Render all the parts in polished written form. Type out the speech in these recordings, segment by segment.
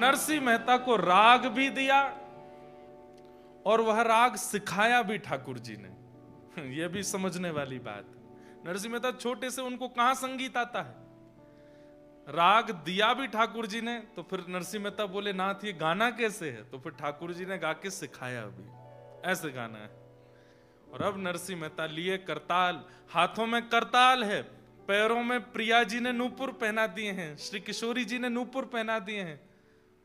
नरसिंह मेहता को राग भी दिया और वह राग सिखाया भी ठाकुर जी ने। यह भी समझने वाली बात है। नरसिंह मेहता छोटे से, उनको कहां संगीत आता है? राग दिया भी ठाकुर जी ने, तो फिर नरसिंह मेहता बोले नाथ ये गाना कैसे है? तो फिर ठाकुर जी ने गा के सिखाया भी, ऐसे गाना है। और अब नरसिंह मेहता लिए करताल, हाथों में करताल है, पैरों में प्रिया जी ने नूपुर पहना दिए हैं, श्री किशोरी जी ने नूपुर पहना दिए हैं।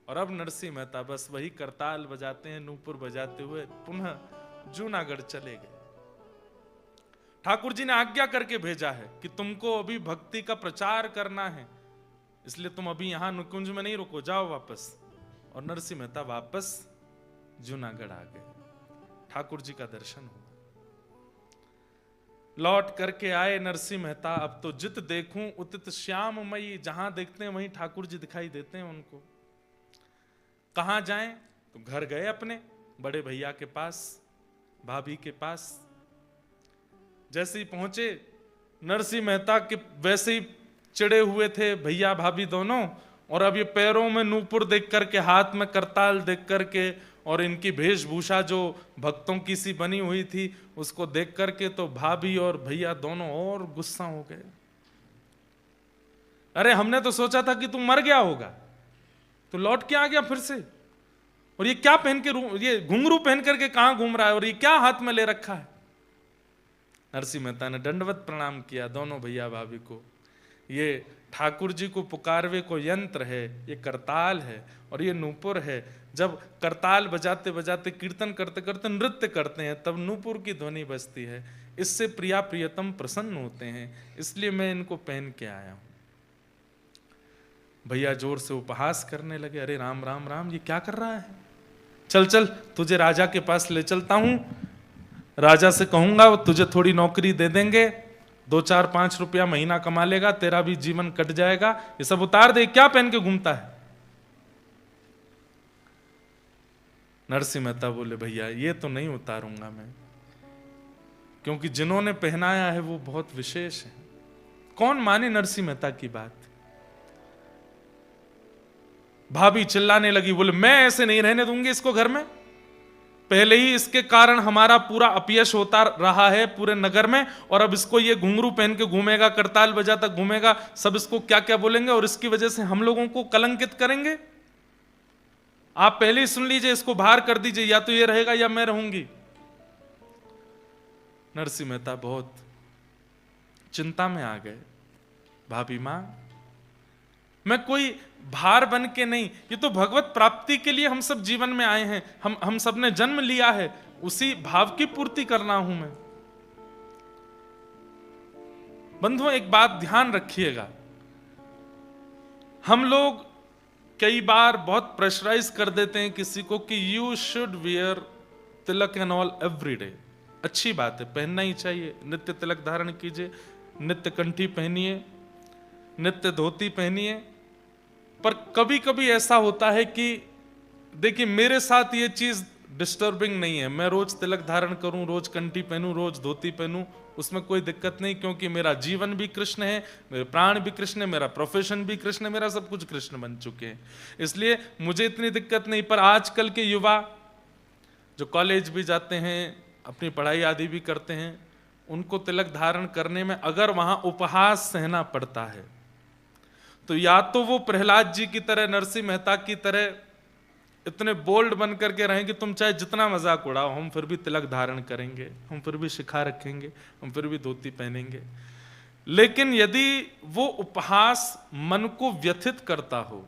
और अब नरसिंह मेहता बस वही करताल बजाते हैं, नूपुर बजाते हुए पुनः जूनागढ़ चले गए। ठाकुर जी ने आज्ञा करके भेजा है कि तुमको अभी भक्ति का प्रचार करना है, इसलिए तुम अभी यहां नुकुंज में नहीं रुको, जाओ वापस। और नरसिंह मेहता वापस जूनागढ़ आ गए। ठाकुर जी का दर्शन हुआ, लौट करके आए नरसिंह मेहता। अब तो जित देखूं उतित श्याममयी, जहां देखते हैं वहीं ठाकुर जी दिखाई देते हैं उनको। कहां जाएं? तो घर गए अपने बड़े भैया के पास, भाभी के पास। जैसे ही पहुंचे नरसिंह मेहता के वैसे ही चिड़े हुए थे भैया भाभी दोनों। और अब ये पैरों में नूपुर देख करके, हाथ में करताल देख करके, और इनकी वेशभूषा जो भक्तों की सी बनी हुई थी उसको देख करके तो भाभी और भैया दोनों और गुस्सा हो गए। अरे हमने तो सोचा था कि तुम मर गया होगा, तो लौट के आ गया फिर से। और ये क्या पहन के, ये घुंघरू पहन करके कहां घूम रहा है, और ये क्या हाथ में ले रखा है? नरसिंह मेहता ने दंडवत प्रणाम किया दोनों भैया भाभी को। ये ठाकुर जी को पुकारवे को यंत्र है, ये करताल है और ये नूपुर है। जब करताल बजाते बजाते, कीर्तन करते करते नृत्य करते हैं, तब नूपुर की ध्वनि बजती है। इससे प्रिया प्रियतम प्रसन्न होते हैं, इसलिए मैं इनको पहन के आया हूं। भैया जोर से उपहास करने लगे, अरे राम राम राम, ये क्या कर रहा है? चल चल, तुझे राजा के पास ले चलता हूं, राजा से कहूंगा वो तुझे थोड़ी नौकरी दे देंगे, 2-4-5 रुपया महीना कमा लेगा, तेरा भी जीवन कट जाएगा, ये सब उतार दे। क्या पहन के घूमता है? नरसिंह मेहता बोले भैया ये तो नहीं उतारूंगा मैं, क्योंकि जिन्होंने पहनाया है वो बहुत विशेष है। कौन माने नरसिंह मेहता की बात? भाभी चिल्लाने लगी, बोले मैं ऐसे नहीं रहने दूंगी इसको घर में। पहले ही इसके कारण हमारा पूरा अपयश होता रहा है पूरे नगर में, और अब इसको ये घुंघरू पहन के घूमेगा, करताल बजाता घूमेगा, सब इसको क्या क्या बोलेंगे और इसकी वजह से हम लोगों को कलंकित करेंगे। आप पहले ही सुन लीजिए, इसको बाहर कर दीजिए, या तो ये रहेगा या मैं रहूंगी। नरसिंह मेहता बहुत चिंता में आ गए। भाभी मां, मैं कोई भार बन के नहीं, ये तो भगवत प्राप्ति के लिए हम सब जीवन में आए हैं, हम सब ने जन्म लिया है, उसी भाव की पूर्ति करना हूं मैं। बंधुओं एक बात ध्यान रखिएगा, हम लोग कई बार बहुत प्रेशराइज कर देते हैं किसी को कि you should wear Tilak and all every day. अच्छी बात है, पहनना ही चाहिए, नित्य तिलक धारण कीजिए, नित्य कंठी पहनिए, नित्य धोती पहनिए। पर कभी कभी ऐसा होता है कि देखिए मेरे साथ ये चीज डिस्टर्बिंग नहीं है, मैं रोज तिलक धारण करूं, रोज कंठी पहनूं, रोज धोती पहनूं, उसमें कोई दिक्कत नहीं, क्योंकि मेरा जीवन भी कृष्ण है, मेरे प्राण भी कृष्ण है, मेरा प्रोफेशन भी कृष्ण है, मेरा सब कुछ कृष्ण बन चुके हैं, इसलिए मुझे इतनी दिक्कत नहीं। पर आजकल के युवा जो कॉलेज भी जाते हैं, अपनी पढ़ाई आदि भी करते हैं, उनको तिलक धारण करने में अगर वहां उपहास सहना पड़ता है, तो या तो वो प्रहलाद जी की तरह, नरसिंह मेहता की तरह इतने बोल्ड बन करके रहें कि तुम चाहे जितना मजाक उड़ाओ, हम फिर भी तिलक धारण करेंगे, हम फिर भी शिखा रखेंगे, हम फिर भी धोती पहनेंगे। लेकिन यदि वो उपहास मन को व्यथित करता हो,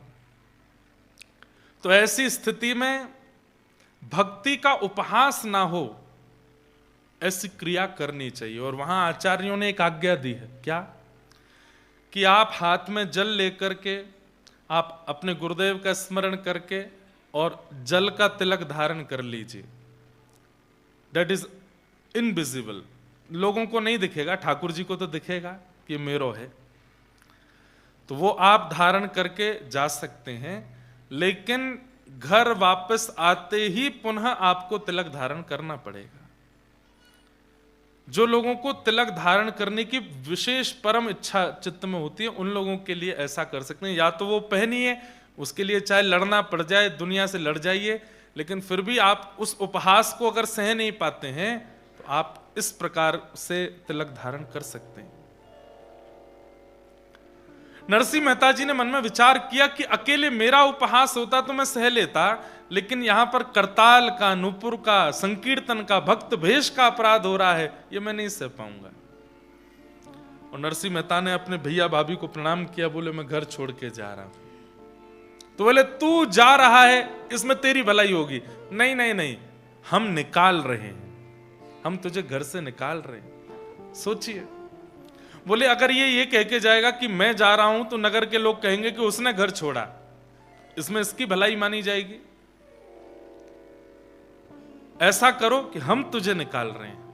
तो ऐसी स्थिति में भक्ति का उपहास ना हो, ऐसी क्रिया करनी चाहिए। और वहां आचार्यों ने एक आज्ञा दी है, क्या? कि आप हाथ में जल लेकर के, आप अपने गुरुदेव का स्मरण करके और जल का तिलक धारण कर लीजिए। दैट इज इनविजिबल, लोगों को नहीं दिखेगा, ठाकुर जी को तो दिखेगा कि मेरो है, तो वो आप धारण करके जा सकते हैं। लेकिन घर वापस आते ही पुनः आपको तिलक धारण करना पड़ेगा। जो लोगों को तिलक धारण करने की विशेष परम इच्छा चित्त में होती है, उन लोगों के लिए ऐसा कर सकते हैं, या तो वो पहनिए, उसके लिए चाहे लड़ना पड़ जाए, दुनिया से लड़ जाइए, लेकिन फिर भी आप उस उपहास को अगर सह नहीं पाते हैं तो आप इस प्रकार से तिलक धारण कर सकते हैं। नरसिंह मेहता जी ने मन में विचार किया कि अकेले मेरा उपहास होता तो मैं सह लेता, लेकिन यहां पर करताल का, नूपुर का, संकीर्तन का, भक्त भेष का अपराध हो रहा है, ये मैं नहीं सह पाऊंगा। और नरसिंह मेहता ने अपने भैया भाभी को प्रणाम किया, बोले मैं घर छोड़ के जा रहा हूं। तो बोले तू जा रहा है इसमें तेरी भलाई होगी। नहीं नहीं नहीं, हम निकाल रहे हैं, हम तुझे घर से निकाल रहे हैं। सोचिए, बोले अगर ये कह के जाएगा कि मैं जा रहा हूं तो नगर के लोग कहेंगे कि उसने घर छोड़ा, इसमें इसकी भलाई मानी जाएगी। ऐसा करो कि हम तुझे निकाल रहे हैं।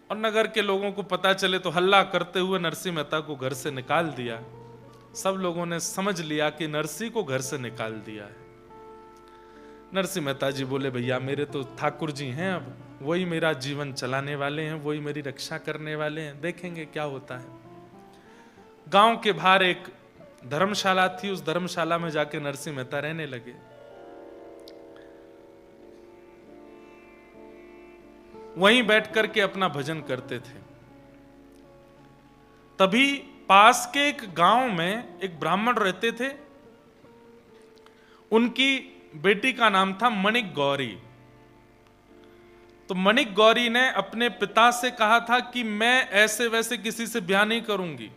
और नगर के लोगों को पता चले तो हल्ला करते हुए नरसिंह मेहता को घर से निकाल दिया। सब लोगों ने समझ लिया कि नरसिंह को घर से निकाल दिया है। नरसिंह मेहता जी बोले भैया मेरे तो ठाकुर जी हैं, अब वही मेरा जीवन चलाने वाले हैं, वही मेरी रक्षा करने वाले हैं, देखेंगे क्या होता है। गांव के बाहर एक धर्मशाला थी, उस धर्मशाला में जाके नरसिंह मेहता रहने लगे। वहीं बैठ करके अपना भजन करते थे। तभी पास के एक गांव में एक ब्राह्मण रहते थे, उनकी बेटी का नाम था मणिक गौरी। तो मणिक गौरी ने अपने पिता से कहा था कि मैं ऐसे वैसे किसी से ब्याह नहीं करूंगी,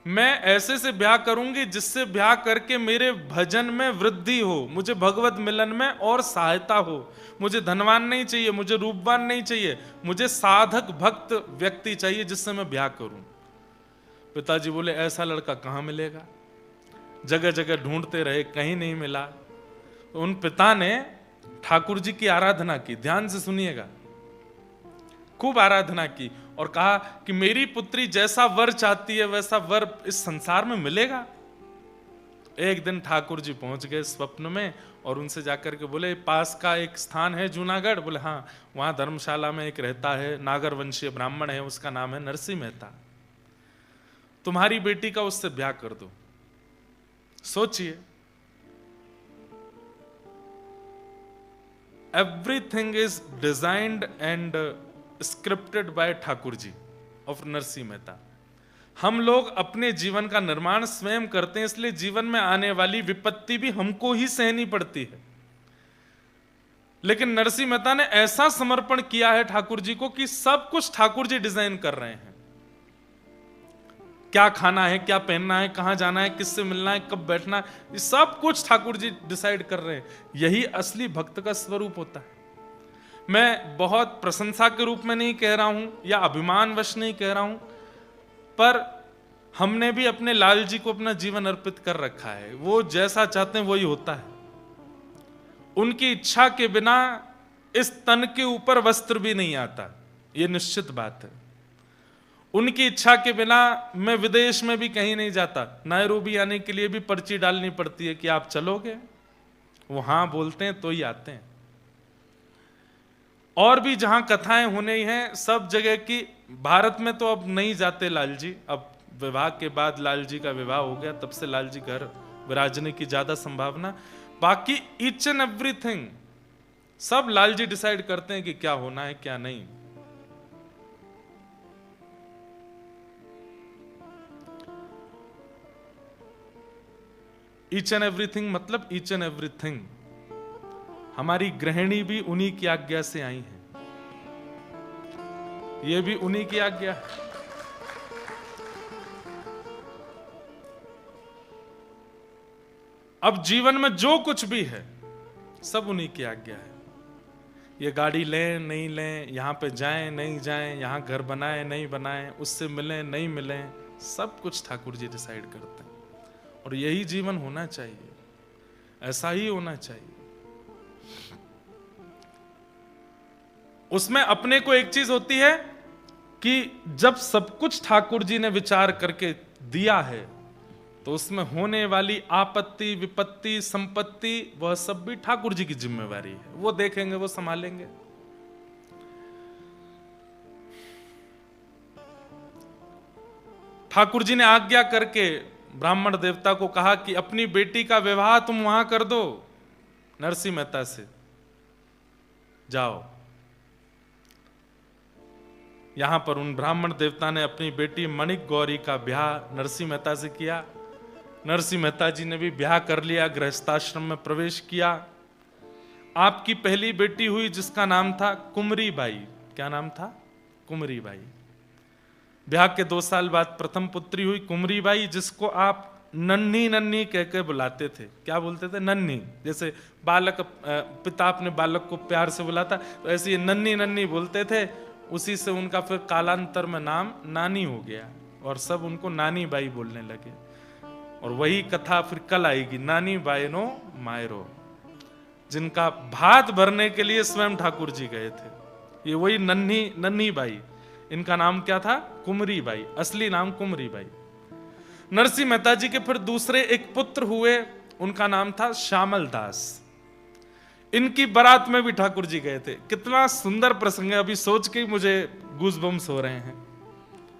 मैं ऐसे से ब्याह करूंगी जिससे ब्याह करके मेरे भजन में वृद्धि हो, मुझे भगवत मिलन में और सहायता हो। मुझे धनवान नहीं चाहिए, मुझे रूपवान नहीं चाहिए, मुझे साधक भक्त व्यक्ति चाहिए जिससे मैं ब्याह करूं। पिताजी बोले ऐसा लड़का कहां मिलेगा, जगह जगह ढूंढते रहे, कहीं नहीं मिला। तो उन पिता ने ठाकुर जी की आराधना की, ध्यान से सुनिएगा, खूब आराधना की और कहा कि मेरी पुत्री जैसा वर चाहती है वैसा वर इस संसार में मिलेगा। एक दिन ठाकुर जी पहुंच गए स्वप्न में और उनसे जाकर के बोले पास का एक स्थान है जूनागढ़, बोले हाँ, वहां धर्मशाला में एक रहता है, नागर वंशीय ब्राह्मण है, उसका नाम है नरसिंह मेहता, तुम्हारी बेटी का उससे ब्याह कर दो। सोचिए, everything is designed and scripted by Thakur ji of Narsinh Mehta. हम लोग अपने जीवन का निर्माण स्वयं करते हैं, इसलिए जीवन में आने वाली विपत्ति भी हमको ही सहनी पड़ती है। लेकिन नरसिंह मेहता ने ऐसा समर्पण किया है ठाकुर जी को कि सब कुछ ठाकुर जी डिजाइन कर रहे हैं। क्या खाना है, क्या पहनना है, कहां जाना है, किससे मिलना है, कब बैठना है, ये सब कुछ ठाकुर जी डिसाइड कर रहे हैं। यही असली भक्त का स्वरूप होता है। मैं बहुत प्रशंसा के रूप में नहीं कह रहा हूं या अभिमानवश नहीं कह रहा हूं, पर हमने भी अपने लाल जी को अपना जीवन अर्पित कर रखा है। वो जैसा चाहते हैं वही होता है। उनकी इच्छा के बिना इस तन के ऊपर वस्त्र भी नहीं आता, ये निश्चित बात है। उनकी इच्छा के बिना मैं विदेश में भी कहीं नहीं जाता। नायरोबी आने के लिए भी पर्ची डालनी पड़ती है कि आप चलोगे, वो हां बोलते हैं तो ही आते हैं। और भी जहां कथाएं होने ही हैं सब जगह की, भारत में तो अब नहीं जाते लाल जी, अब विवाह के बाद लाल जी का विवाह हो गया, तब से लाल जी घर विराजने की ज्यादा संभावना। बाकी ईच एंड एवरीथिंग सब लाल जी डिसाइड करते हैं कि क्या होना है क्या नहीं। ईच एंड एवरीथिंग मतलब ईच एंड एवरीथिंग। हमारी गृहिणी भी उन्हीं की आज्ञा से आई है, ये भी उन्हीं की आज्ञा है। अब जीवन में जो कुछ भी है सब उन्हीं की आज्ञा है। ये गाड़ी लें नहीं लें, यहां पे जाएं नहीं जाएं, यहां घर बनाएं नहीं बनाएं, उससे मिलें नहीं मिलें, सब कुछ ठाकुर जी डिसाइड करते हैं। और यही जीवन होना चाहिए, ऐसा ही होना चाहिए। उसमें अपने को एक चीज होती है कि जब सब कुछ ठाकुर जी ने विचार करके दिया है तो उसमें होने वाली आपत्ति विपत्ति संपत्ति वह सब भी ठाकुर जी की जिम्मेवारी है। वो देखेंगे, वो संभालेंगे। ठाकुर जी ने आज्ञा करके ब्राह्मण देवता को कहा कि अपनी बेटी का विवाह तुम वहां कर दो नरसिंह मेहता से, जाओ। यहां पर उन ब्राह्मण देवता ने अपनी बेटी मणिक गौरी का ब्याह नरसिंह मेहता से किया। नरसिंह मेहता जी ने भी ब्याह कर लिया, गृहस्थाश्रम में प्रवेश किया। आपकी पहली बेटी हुई जिसका नाम था कुमरी बाई। क्या नाम था? कुमरी बाई। ब्याह के 2 साल बाद प्रथम पुत्री हुई कुमरी बाई, जिसको आप नन्ही नन्ही कह के बुलाते थे। क्या बोलते थे? नन्ही। जैसे बालक पिता अपने बालक को प्यार से बुलाता, तो ऐसे ये नन्ही नन्ही बोलते थे। उसी से उनका फिर कालांतर में नाम नानी हो गया और सब उनको नानी बाई बोलने लगे। और वही कथा फिर कल आएगी, नानी बायनो मायरो, जिनका भात भरने के लिए स्वयं ठाकुर जी गए थे। ये वही नन्ही नन्ही बाई, इनका नाम क्या था? कुमरी बाई, असली नाम कुमरी बाई। नरसिंह मेहता जी के फिर दूसरे एक पुत्र हुए, उनका नाम था श्यामल दास। इनकी बारात में भी ठाकुर जी गए थे। कितना सुंदर प्रसंग है, अभी सोच के ही मुझे गूज़बम्स हो रहे हैं।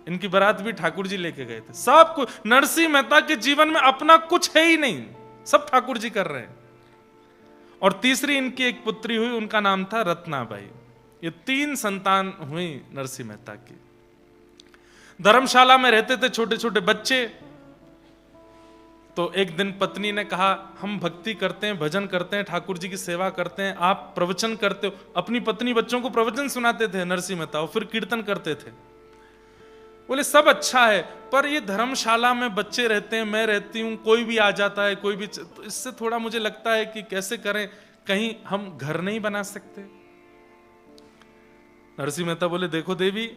इनकी बारात भी ठाकुर जी लेके गए थे। सब कुछ नरसिंह मेहता के जीवन में अपना कुछ है ही नहीं, सब ठाकुर जी कर रहे हैं। और तीसरी इनकी एक पुत्री हुई, उनका नाम था रत्नाबाई। ये 3 संतान हुई नरसिंह मेहता की। धर्मशाला में रहते थे छोटे छोटे बच्चे। तो एक दिन पत्नी ने कहा, हम भक्ति करते हैं, भजन करते हैं, ठाकुर जी की सेवा करते हैं, आप प्रवचन करते हो। अपनी पत्नी बच्चों को प्रवचन सुनाते थे नरसिंह मेहता, फिर कीर्तन करते थे। बोले सब अच्छा है, पर ये धर्मशाला में बच्चे रहते हैं, मैं रहती हूं, कोई भी आ जाता है, कोई भी, तो इससे थोड़ा मुझे लगता है कि कैसे करें, कहीं हम घर नहीं बना सकते। नरसिंह मेहता बोले, देखो देवी,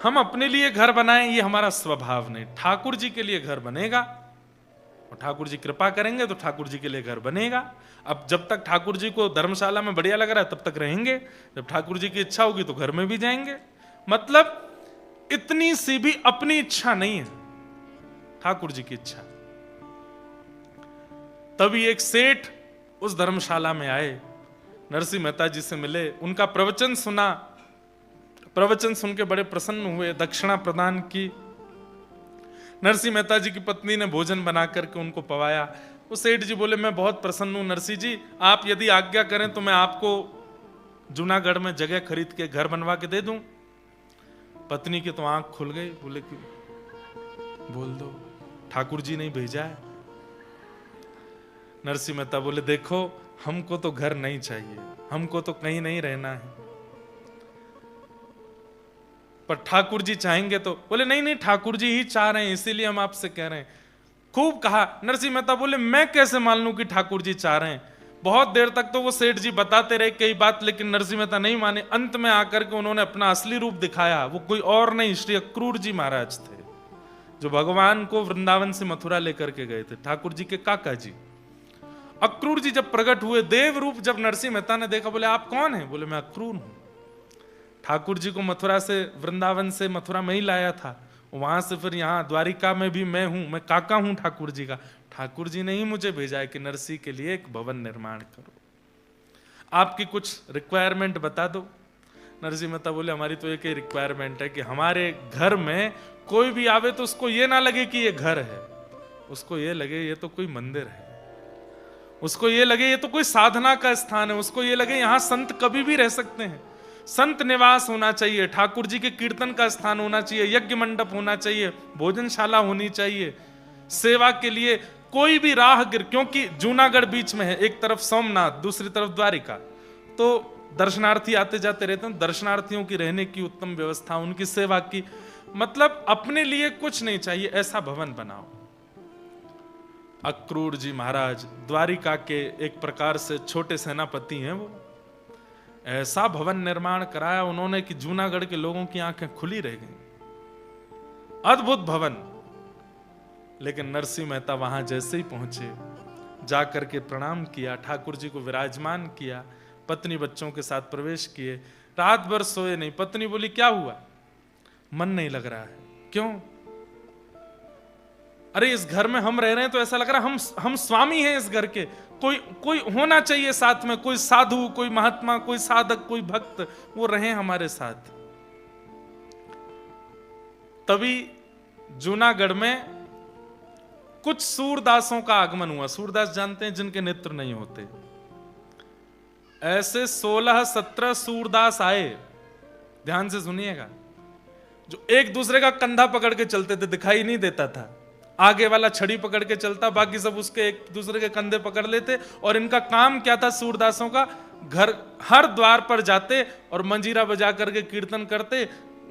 हम अपने लिए घर बनाएं ये हमारा स्वभाव नहीं, ठाकुर जी के लिए घर बनेगा और ठाकुर जी कृपा करेंगे तो ठाकुर जी के लिए घर बनेगा। अब जब तक ठाकुर जी को धर्मशाला में बढ़िया लग रहा है तब तक रहेंगे, जब ठाकुर जी की इच्छा होगी तो घर में भी जाएंगे। मतलब इतनी सी भी अपनी इच्छा नहीं है, ठाकुर जी की इच्छा। तभी एक सेठ उस धर्मशाला में आए, नरसिंह मेहता जी से मिले, उनका प्रवचन सुना। प्रवचन सुन के बड़े प्रसन्न हुए, दक्षिणा प्रदान की। नरसिंह मेहता जी की पत्नी ने भोजन बना करके उनको पवाया। वो सेठ जी बोले, मैं बहुत प्रसन्न हूं नरसिंह जी, आप यदि आज्ञा करें तो मैं आपको जूनागढ़ में जगह खरीद के घर बनवा के दे दूं। पत्नी की तो आंख खुल गई, बोले कि बोल दो, ठाकुर जी ने भेजा है। नरसिंह मेहता बोले, देखो हमको तो घर नहीं चाहिए, हमको तो कहीं नहीं रहना है, पर ठाकुर जी चाहेंगे तो। बोले नहीं नहीं, ठाकुर जी ही चाह रहे हैं, इसीलिए हम आपसे कह रहे हैं। खूब कहा। नरसिंह मेहता बोले, मैं कैसे मान लूं कि ठाकुर जी चाह रहे हैं। बहुत देर तक तो वो सेठ जी बताते रहे कई बात, लेकिन नरसिंह मेहता नहीं माने। अंत में आकर के उन्होंने अपना असली रूप दिखाया। वो कोई और नहीं, श्री अक्रूर जी महाराज थे, जो भगवान को वृंदावन से मथुरा लेकर के गए थे, ठाकुर जी के काका जी। अक्रूर जी जब प्रकट हुए देव रूप, जब नरसिंह मेहता ने देखा, बोले आप कौन है? बोले मैं अक्रूर हूं, ठाकुर जी को मथुरा से, वृंदावन से मथुरा में ही लाया था, वहां से फिर यहाँ द्वारिका में भी मैं हूं, मैं काका हूं ठाकुर जी का। ठाकुर जी ने ही मुझे भेजा है कि नरसिंह के लिए एक भवन निर्माण करो, आपकी कुछ रिक्वायरमेंट बता दो। नरसिंह मेहता बोले, हमारी तो एक ही रिक्वायरमेंट है कि हमारे घर में कोई भी आवे तो उसको ये ना लगे कि ये घर है, उसको ये लगे ये तो कोई मंदिर है, उसको ये लगे ये तो कोई साधना का स्थान है, उसको ये लगे यहाँ संत कभी भी रह सकते हैं, संत निवास होना चाहिए, ठाकुर जी के कीर्तन का स्थान होना चाहिए, यज्ञ मंडप होना चाहिए, भोजनशाला होनी चाहिए, सेवा के लिए कोई भी राहगीर, क्योंकि जूनागढ़ बीच में है, एक तरफ सोमनाथ, दूसरी तरफ द्वारिका, तो दर्शनार्थी आते जाते रहते हैं। दर्शनार्थियों की रहने की उत्तम व्यवस्था, उनकी सेवा की, मतलब अपने लिए कुछ नहीं चाहिए, ऐसा भवन बनाओ। अक्रूर जी महाराज द्वारिका के एक प्रकार से छोटे सेनापति हैं, वो ऐसा भवन निर्माण कराया उन्होंने कि जूनागढ़ के लोगों की आंखें खुली रह गईं। अद्भुत भवन। लेकिन नरसिंह मेहता वहां जैसे ही पहुंचे, जाकर के प्रणाम किया, ठाकुर जी को विराजमान किया, पत्नी बच्चों के साथ प्रवेश किए, रात भर सोए नहीं। पत्नी बोली, क्या हुआ? मन नहीं लग रहा है। क्यों? अरे इस घर में हम रह रहे हैं तो ऐसा लग रहा है हम स्वामी हैं इस घर के, कोई होना चाहिए साथ में, कोई साधु, कोई महात्मा, कोई साधक, कोई भक्त, वो रहे हमारे साथ। तभी जूनागढ़ में कुछ सूरदासों का आगमन हुआ। सूरदास जानते हैं जिनके नेत्र नहीं होते। ऐसे 16-17 सूरदास आए, ध्यान से सुनिएगा, जो एक दूसरे का कंधा पकड़ के चलते थे, दिखाई नहीं देता था। आगे वाला छड़ी पकड़ के चलता, बाकी सब उसके एक दूसरे के कंधे पकड़ लेते। और इनका काम क्या था सूरदासों का? घर हर द्वार पर जाते और मंजीरा बजा करके कीर्तन करते।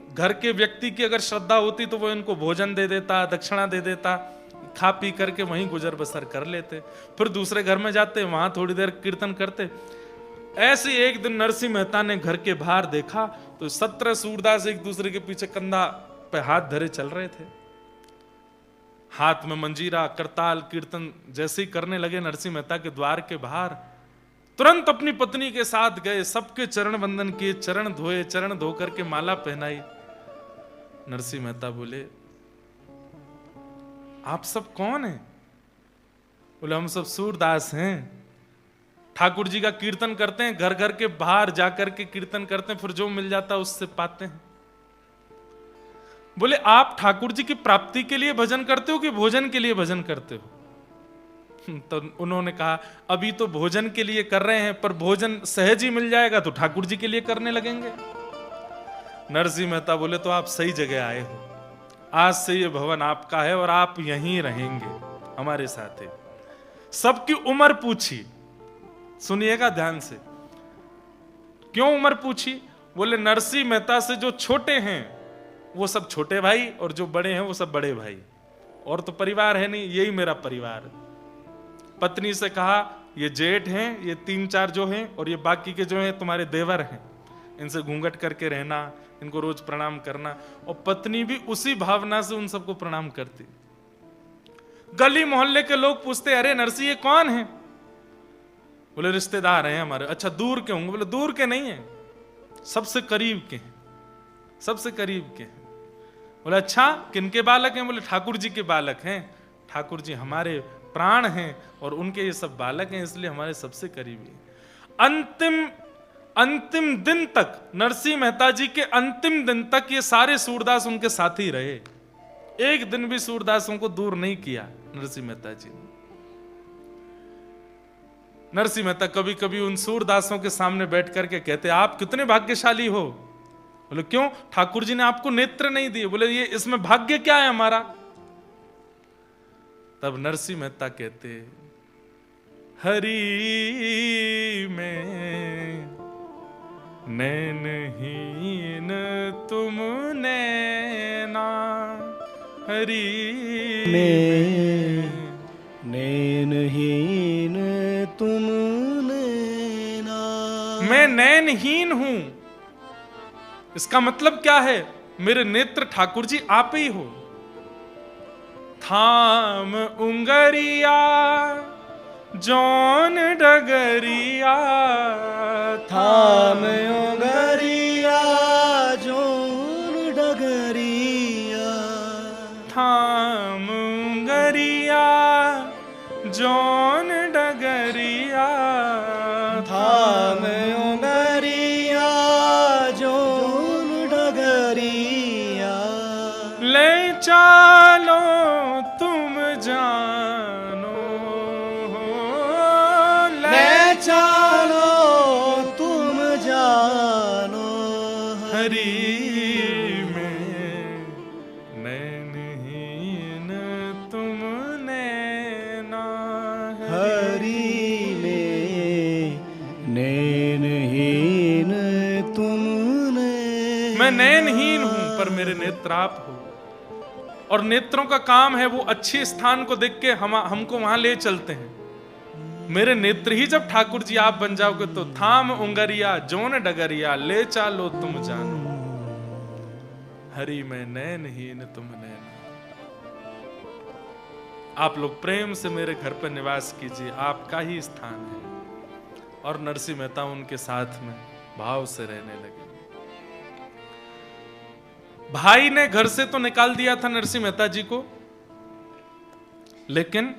घर के व्यक्ति की अगर श्रद्धा होती तो वो इनको भोजन दे देता, दक्षिणा दे देता, खा पी करके वहीं गुजर बसर कर लेते। फिर दूसरे घर में जाते, वहां थोड़ी देर कीर्तन करते। ऐसे एक दिन नरसिंह मेहता ने घर के बाहर देखा तो 17 सूरदास एक दूसरे के पीछे कंधा पे हाथ धरे चल रहे थे, हाथ में मंजीरा, करताल, कीर्तन जैसे ही करने लगे नरसिंह मेहता के द्वार के बाहर, तुरंत अपनी पत्नी के साथ गए, सबके चरण वंदन किए, चरण धोए, चरण धो करके माला पहनाई। नरसिंह मेहता बोले, आप सब कौन हैं? बोले, हम सब सूरदास हैं, ठाकुर जी का कीर्तन करते हैं, घर घर के बाहर जाकर के कीर्तन करते हैं, फिर जो मिल जाता है उससे पाते हैं। बोले, आप ठाकुर जी की प्राप्ति के लिए भजन करते हो कि भोजन के लिए भजन करते हो? तो उन्होंने कहा, अभी तो भोजन के लिए कर रहे हैं, पर भोजन सहज ही मिल जाएगा तो ठाकुर जी के लिए करने लगेंगे। नरसिंह मेहता बोले, तो आप सही जगह आए हो, आज से ये भवन आपका है और आप यहीं रहेंगे हमारे साथ है। सबकी उम्र पूछी, सुनिएगा ध्यान से, क्यों उम्र पूछी? बोले, नरसिंह मेहता से जो छोटे हैं वो सब छोटे भाई और जो बड़े हैं वो सब बड़े भाई, और तो परिवार है नहीं, यही मेरा परिवार। पत्नी से कहा, ये जेठ हैं, ये 3-4 जो हैं, और ये बाकी के जो हैं तुम्हारे देवर हैं, इनसे घूंघट करके रहना, इनको रोज प्रणाम करना। और पत्नी भी उसी भावना से उन सबको प्रणाम करती। गली मोहल्ले के लोग पूछते, अरे नरसिंह ये कौन है? बोले, रिश्तेदार हैं हमारे। अच्छा, दूर के होंगे? बोले, दूर के नहीं है, सबसे करीब के हैं, सबसे करीब के हैं। बोले, अच्छा, किनके बालक हैं? बोले, ठाकुर जी के बालक हैं, ठाकुर जी हमारे प्राण हैं और उनके ये सब बालक हैं, इसलिए हमारे सबसे करीबी हैं। अंतिम दिन तक, नरसिंह मेहता जी के अंतिम दिन तक ये सारे सूरदास उनके साथ ही रहे। एक दिन भी सूरदासों को दूर नहीं किया नरसिंह मेहता जी ने। नरसिंह मेहता कभी कभी उन सूरदासों के सामने बैठ करके कहते, आप कितने भाग्यशाली हो। बोले, क्यों? ठाकुर जी ने आपको नेत्र नहीं दिए। बोले, ये इसमें भाग्य क्या है हमारा? तब नरसिंह मेहता कहते, हरि में नैनहीन तुम नैना, हरि में नैनहीन तुम नैना। मैं नैनहीन हूं, इसका मतलब क्या है? मेरे नेत्र ठाकुर जी आप ही हो। थाम उंगरिया जौन डगरिया, थाम उंगरिया जौन डगरिया, थाम उंगरिया जौन डगरिया, थाम उंगरिया जौन डगरिया। ले चालो तुम जानो, ले चालो तुम जानो, हरि में नैनहीन तुम नैना, हरि में नैनहीन तुम नैना। मैं नैनहीन हूं पर मेरे नेत्र आप हो। और नेत्रों का काम है वो अच्छे स्थान को देख के हमको वहां ले चलते हैं। मेरे नेत्र ही जब ठाकुर जी आप बन जाओगे तो थाम उंगरिया जोन डगरिया ले चालो तुम जानो, हरि में नैनहीन तुम नैन। आप लोग प्रेम से मेरे घर पर निवास कीजिए, आपका ही स्थान है। और नरसिंह मेहता उनके साथ में भाव से रहने लगे। भाई ने घर से तो निकाल दिया था नरसिंह मेहता जी को, लेकिन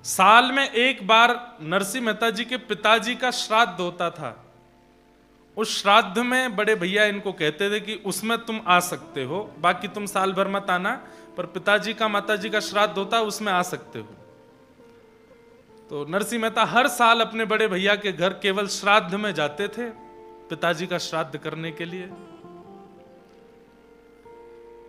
साल में एक बार नरसिंह मेहता जी के पिताजी का श्राद्ध होता था। उस श्राद्ध में बड़े भैया इनको कहते थे कि उसमें तुम आ सकते हो, बाकी तुम साल भर मत आना, पर पिताजी का माताजी का श्राद्ध होता है, उसमें आ सकते हो। तो नरसिंह मेहता हर साल अपने बड़े भैया के घर केवल श्राद्ध में जाते थे, पिताजी का श्राद्ध करने के लिए।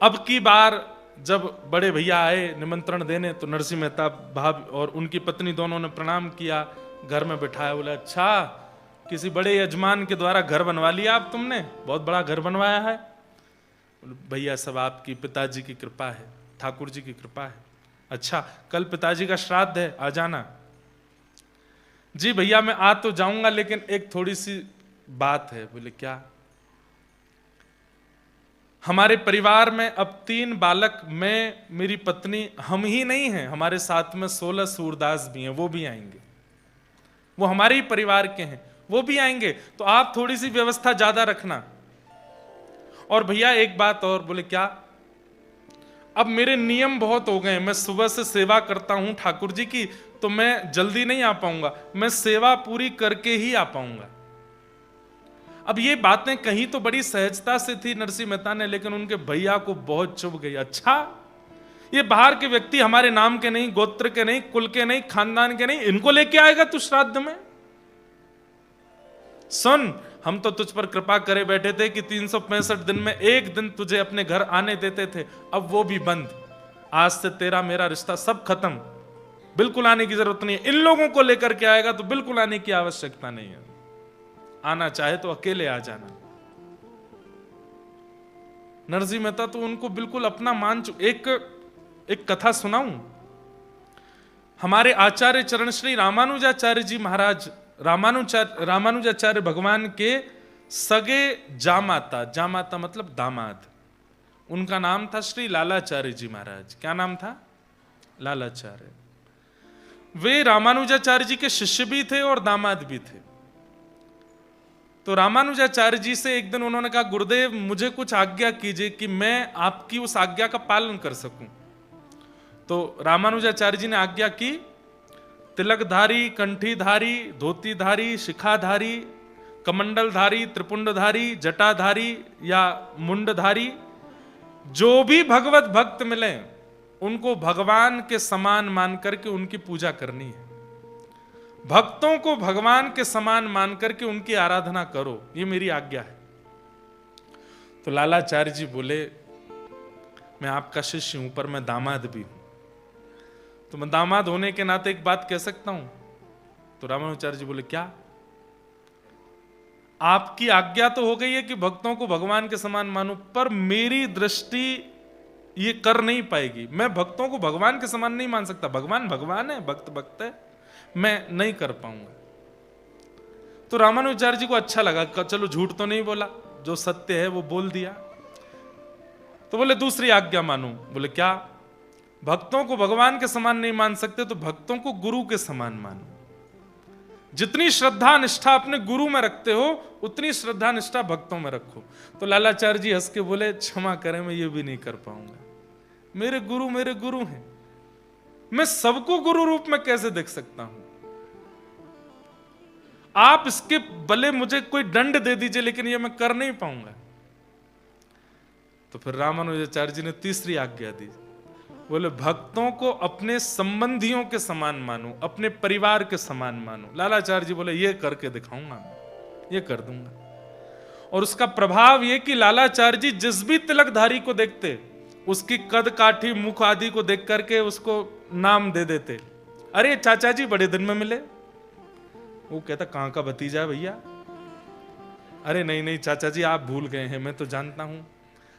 अब की बार जब बड़े भैया आए निमंत्रण देने, तो नरसिंह मेहता भाभी और उनकी पत्नी दोनों ने प्रणाम किया, घर में बिठाया। बोले अच्छा, किसी बड़े यजमान के द्वारा घर बनवा लिया आप तुमने, बहुत बड़ा घर बनवाया है। भैया सब आपकी पिताजी की कृपा है, ठाकुर जी की कृपा है। अच्छा, कल पिताजी का श्राद्ध है, आ जाना। जी भैया मैं आ तो जाऊंगा, लेकिन एक थोड़ी सी बात है। बोले क्या? हमारे परिवार में अब 3 बालक, मैं, मेरी पत्नी, हम ही नहीं हैं, हमारे साथ में 16 सूरदास भी हैं, वो भी आएंगे, वो हमारे ही परिवार के हैं, वो भी आएंगे, तो आप थोड़ी सी व्यवस्था ज्यादा रखना। और भैया एक बात और। बोले क्या? अब मेरे नियम बहुत हो गए, मैं सुबह से सेवा करता हूं ठाकुर जी की, तो मैं जल्दी नहीं आ पाऊंगा, मैं सेवा पूरी करके ही आ पाऊंगा। अब ये बातें कहीं तो बड़ी सहजता से थी नरसिंह मेहता ने, लेकिन उनके भैया को बहुत चुभ गई। अच्छा, ये बाहर के व्यक्ति हमारे नाम के नहीं, गोत्र के नहीं, कुल के नहीं, खानदान के नहीं, इनको लेके आएगा तू श्राद्ध में? सुन, हम तो तुझ पर कृपा करे बैठे थे कि 365 दिन में एक दिन तुझे अपने घर आने देते थे, अब वो भी बंद। आज से तेरा मेरा रिश्ता सब खत्म, बिल्कुल आने की जरूरत नहीं है। इन लोगों को लेकर के आएगा तो बिल्कुल आने की आवश्यकता नहीं है, आना चाहे तो अकेले आ जाना। नरसिंह मेहता तो उनको बिल्कुल अपना मान चुके। एक कथा सुनाऊं। हमारे आचार्य चरण श्री रामानुजाचार्य जी महाराज, रामानुजाचार्य भगवान के सगे जामाता, जामाता मतलब दामाद, उनका नाम था श्री लालाचार्य जी महाराज। क्या नाम था? लालाचार्य। वे रामानुजाचार्य जी के शिष्य भी थे और दामाद भी थे। तो रामानुजाचार्य जी से एक दिन उन्होंने कहा, गुरुदेव मुझे कुछ आज्ञा कीजिए कि मैं आपकी उस आज्ञा का पालन कर सकूं। तो रामानुजाचार्य जी ने आज्ञा की, तिलकधारी, कंठीधारी, धोतीधारी, शिखाधारी, कमंडलधारी, त्रिपुंडधारी, जटाधारी या मुंडधारी, जो भी भगवत भक्त मिले उनको भगवान के समान मान करके उनकी पूजा करनी है। भक्तों को भगवान के समान मान करके उनकी आराधना करो, ये मेरी आज्ञा है। तो लालाचार्य जी बोले, मैं आपका शिष्य हूं पर मैं दामाद भी हूं, तो मैं दामाद होने के नाते एक बात कह सकता हूं। तो रामानुजाचार्य जी बोले, क्या? आपकी आज्ञा तो हो गई है कि भक्तों को भगवान के समान मानो, पर मेरी दृष्टि ये कर नहीं पाएगी। मैं भक्तों को भगवान के समान नहीं मान सकता। भगवान भगवान है, भक्त भक्त है, मैं नहीं कर पाऊंगा। तो रामानुजाचार्य जी को अच्छा लगा, चलो झूठ तो नहीं बोला, जो सत्य है वो बोल दिया। तो बोले दूसरी आज्ञा मानो। बोले क्या? भक्तों को भगवान के समान नहीं मान सकते तो भक्तों को गुरु के समान मानो। जितनी श्रद्धा निष्ठा अपने गुरु में रखते हो उतनी श्रद्धा निष्ठा भक्तों में रखो। तो लालाचार्य जी हंस के बोले, क्षमा करें मैं ये भी नहीं कर पाऊंगा, मेरे गुरु हैं, मैं सबको गुरु रूप में कैसे देख सकता हूं? आप इसके भले मुझे कोई दंड दे दीजिए, लेकिन ये मैं कर नहीं पाऊंगा। तो फिर रामानुजाचार्य जी ने तीसरी आज्ञा दी। बोले भक्तों को अपने संबंधियों के समान मानो, अपने परिवार के समान मानो। लालाचार्य जी बोले, ये करके दिखाऊंगा, मैं ये कर दूंगा। और उसका प्रभाव ये कि लालाचार्य जी जिस भी तिलकधारी को देखते, उसकी कद काठी, मुख आदि को देख करके उसको नाम दे देते। अरे चाचा जी बड़े दिन में मिले। वो कहता, कहां का भतीजा है भैया? अरे नहीं नहीं चाचा जी आप भूल गए हैं, मैं तो जानता हूं,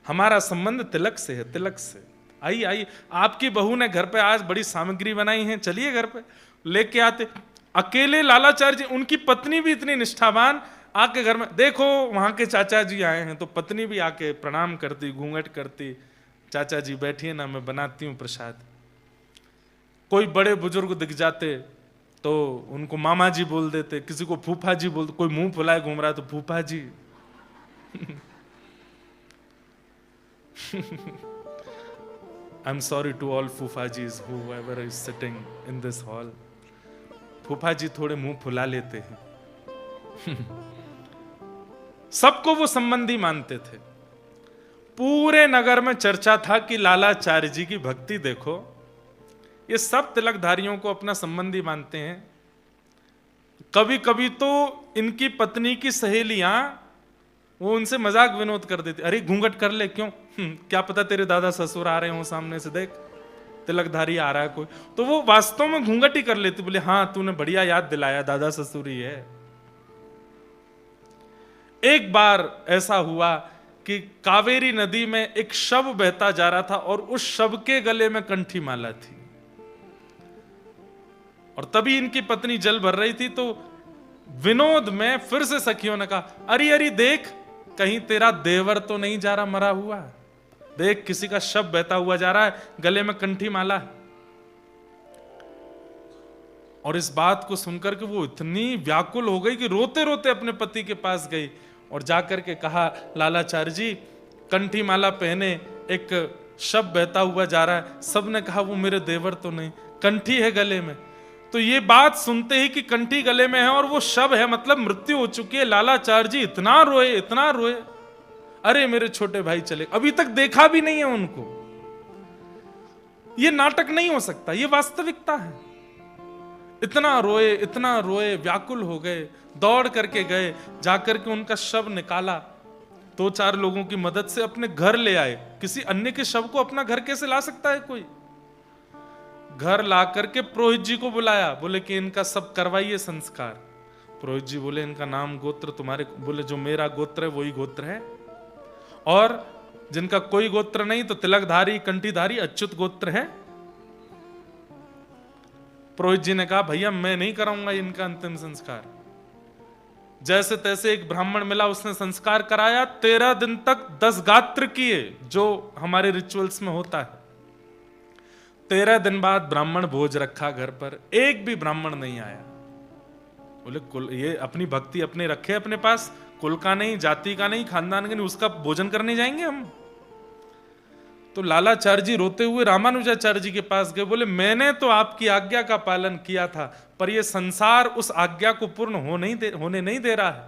हमारा संबंध तिलक से है, तिलक से। आइए आइए, आपकी बहू ने घर पे आज बड़ी सामग्री बनाई है, चलिए घर पे लेके आते। अकेले लालाचार्य जी, उनकी पत्नी भी इतनी निष्ठावान, आके घर में देखो वहां के चाचा जी आए हैं, तो पत्नी भी आके प्रणाम करती, घूंघट करती, चाचा जी बैठिए ना, मैं बनाती हूं प्रसाद। कोई बड़े बुजुर्ग दिख जाते तो उनको मामा जी बोल देते, किसी को फूफा जी बोलते, कोई मुंह फुलाए घूम रहा है तो फूफा जी। I'm sorry to all फूफाजीज whoever is sitting in this hall. फूफा जी थोड़े मुंह फुला लेते हैं। सबको वो संबंधी मानते थे। पूरे नगर में चर्चा था कि लालाचार्य जी की भक्ति देखो। ये सब तिलकधारियों को अपना संबंधी मानते हैं। कभी कभी तो इनकी पत्नी की सहेलियां वो उनसे मजाक विनोद कर देती, अरे घूंघट कर ले, क्यों? क्या पता तेरे दादा ससुर आ रहे हो सामने से, देख तिलकधारी आ रहा है कोई। तो वो वास्तव में घूंघट ही कर लेती, बोले हाँ तूने बढ़िया याद दिलाया, दादा ससुर ही है। एक बार ऐसा हुआ कि कावेरी नदी में एक शव बहता जा रहा था और उस शव के गले में कंठी माला थी, और तभी इनकी पत्नी जल भर रही थी। तो विनोद में फिर से सखियों ने कहा, अरे अरे देख, कहीं तेरा देवर तो नहीं जा रहा मरा हुआ, देख किसी का शव बहता हुआ जा रहा है, गले में कंठी माला है। और इस बात को सुनकर के वो इतनी व्याकुल हो गई कि रोते रोते अपने पति के पास गई और जाकर के कहा, लालाचार्य जी कंठी माला पहने एक शव बहता हुआ जा रहा है। सबने कहा वो मेरे देवर तो नहीं, कंठी है गले में। तो ये बात सुनते ही कि कंठी गले में है और वो शव है, मतलब मृत्यु हो चुकी है, लालाचार्य जी इतना रोए इतना रोए। अरे मेरे छोटे भाई चले, अभी तक देखा भी नहीं है उनको। ये नाटक नहीं हो सकता, ये वास्तविकता है। इतना रोए, व्याकुल हो गए, दौड़ करके गए, जाकर के उनका शव निकाला, 2-4 लोगों की मदद से अपने घर ले आए। किसी अन्य के शव को अपना घर कैसे ला सकता है कोई? घर ला करके पुरोहित जी को बुलाया, बोले कि इनका सब करवाइए संस्कार। पुरोहित जी बोले इनका नाम गोत्र तुम्हारे, बोले जो मेरा गोत्र है वही गोत्र है, और जिनका कोई गोत्र नहीं तो तिलकधारी कंठीधारी अच्युत गोत्र है। पुरोहित जी ने कहा भैया मैं नहीं कराऊंगा इनका अंतिम संस्कार। जैसे तैसे एक ब्राह्मण मिला, उसने संस्कार कराया। 13 दिन तक 10 गात्र किए, जो हमारे रिचुअल्स में होता है। 13 दिन बाद ब्राह्मण भोज रखा घर पर, एक भी ब्राह्मण नहीं आया। बोले कुल ये अपनी भक्ति अपने रखे अपने पास, कुल का नहीं, जाति का नहीं, खानदान का नहीं, उसका भोजन करने जाएंगे हम? तो लालाचार्य जी रोते हुए रामानुजाचार्य जी के पास गए, बोले मैंने तो आपकी आज्ञा का पालन किया था, पर यह संसार उस आज्ञा को पूर्ण होने नहीं दे रहा है।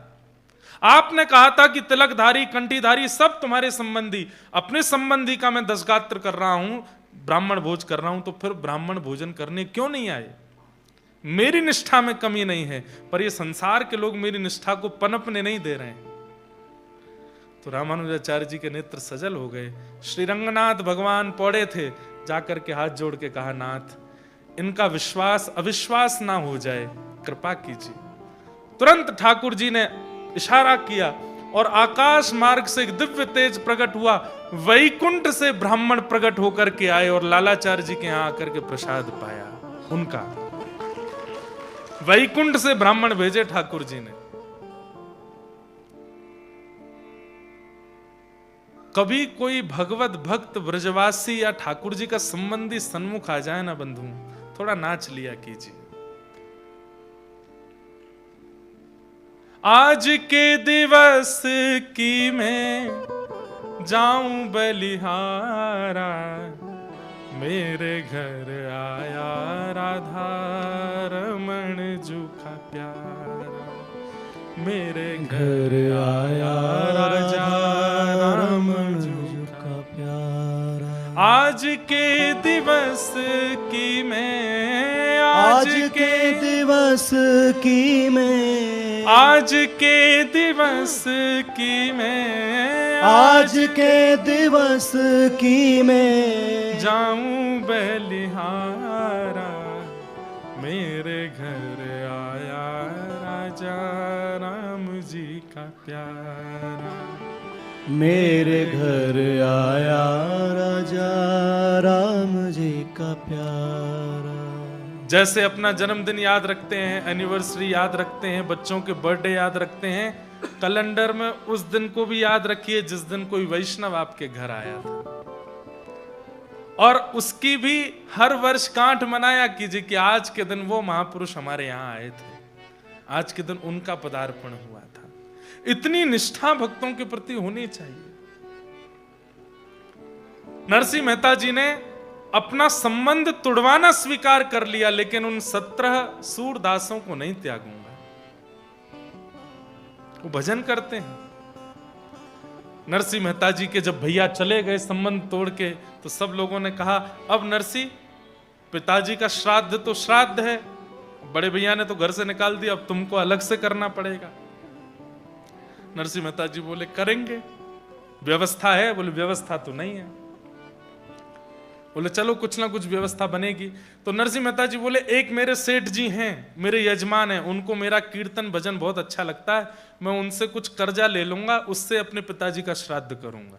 आपने कहा था कि तिलकधारी कंठीधारी सब तुम्हारे संबंधी, अपने संबंधी का मैं 10 गात्र कर रहा हूं, ब्राह्मण भोज कर रहा हूं, तो फिर ब्राह्मण भोजन करने क्यों नहीं आए? मेरी निष्ठा में कमी नहीं है, पर ये संसार के लोग मेरी निष्ठा को पनपने नहीं दे रहे हैं। तो रामानुजाचार्य जी के नेत्र सजल हो गए। श्री रंगनाथ भगवान पौड़े थे, जाकर के हाथ जोड़ के कहा, नाथ इनका विश्वास अविश्वास ना हो जाए, कृपा कीजिए। तुरंत ठाकुर जी ने इशारा किया और आकाश मार्ग से एक दिव्य तेज प्रकट हुआ। वैकुंठ से ब्राह्मण प्रकट होकर के आए और लालाचार्य जी के यहां आकर के प्रसाद पाया उनका। वैकुंठ से ब्राह्मण भेजे ठाकुर जी ने। कभी कोई भगवत भक्त ब्रजवासी या ठाकुर जी का संबंधी सन्मुख आ जाए ना बंधु, थोड़ा नाच लिया कीजिए। आज के दिवस की मैं जाऊं बलिहारा, मेरे घर आया राधा रमण जू का प्यारा, मेरे घर आया राजा रमण जू का प्यारा। आज के दिवस की मैं, आज के दिवस की मैं, आज के दिवस की मैं, आज के दिवस की मैं जाऊं बलिहारा, मेरे घर आया राजा राम जी का प्यारा, मेरे घर आया राजा राम जी का प्यारा। जैसे अपना जन्मदिन याद रखते हैं, एनिवर्सरी याद रखते हैं, बच्चों के बर्थडे याद रखते हैं, कैलेंडर में उस दिन को भी याद रखिए जिस दिन कोई वैष्णव आपके घर आया था, और उसकी भी हर वर्ष गांठ मनाया कीजिए कि आज के दिन वो महापुरुष हमारे यहां आए थे, आज के दिन उनका पदार्पण हुआ था। इतनी निष्ठा भक्तों के प्रति होनी चाहिए। नरसिंह मेहता जी ने अपना संबंध तुड़वाना स्वीकार कर लिया, लेकिन उन 17 सूरदासों को नहीं त्यागूंगा। वो भजन करते हैं, नरसिंह मेहता जी के जब भैया चले गए संबंध तोड़ के, तो सब लोगों ने कहा अब नरसिंह, पिताजी का श्राद्ध तो श्राद्ध है, बड़े भैया ने तो घर से निकाल दिया, अब तुमको अलग से करना पड़ेगा। नरसिंह मेहता जी बोले करेंगे, व्यवस्था है? बोले व्यवस्था तो नहीं है। बोले चलो कुछ ना कुछ व्यवस्था बनेगी। तो नरसिंह मेहता जी बोले एक मेरे सेठ जी हैं, मेरे यजमान हैं, उनको मेरा कीर्तन भजन बहुत अच्छा लगता है, मैं उनसे कुछ कर्जा ले लूंगा, उससे अपने पिताजी का श्राद्ध करूंगा,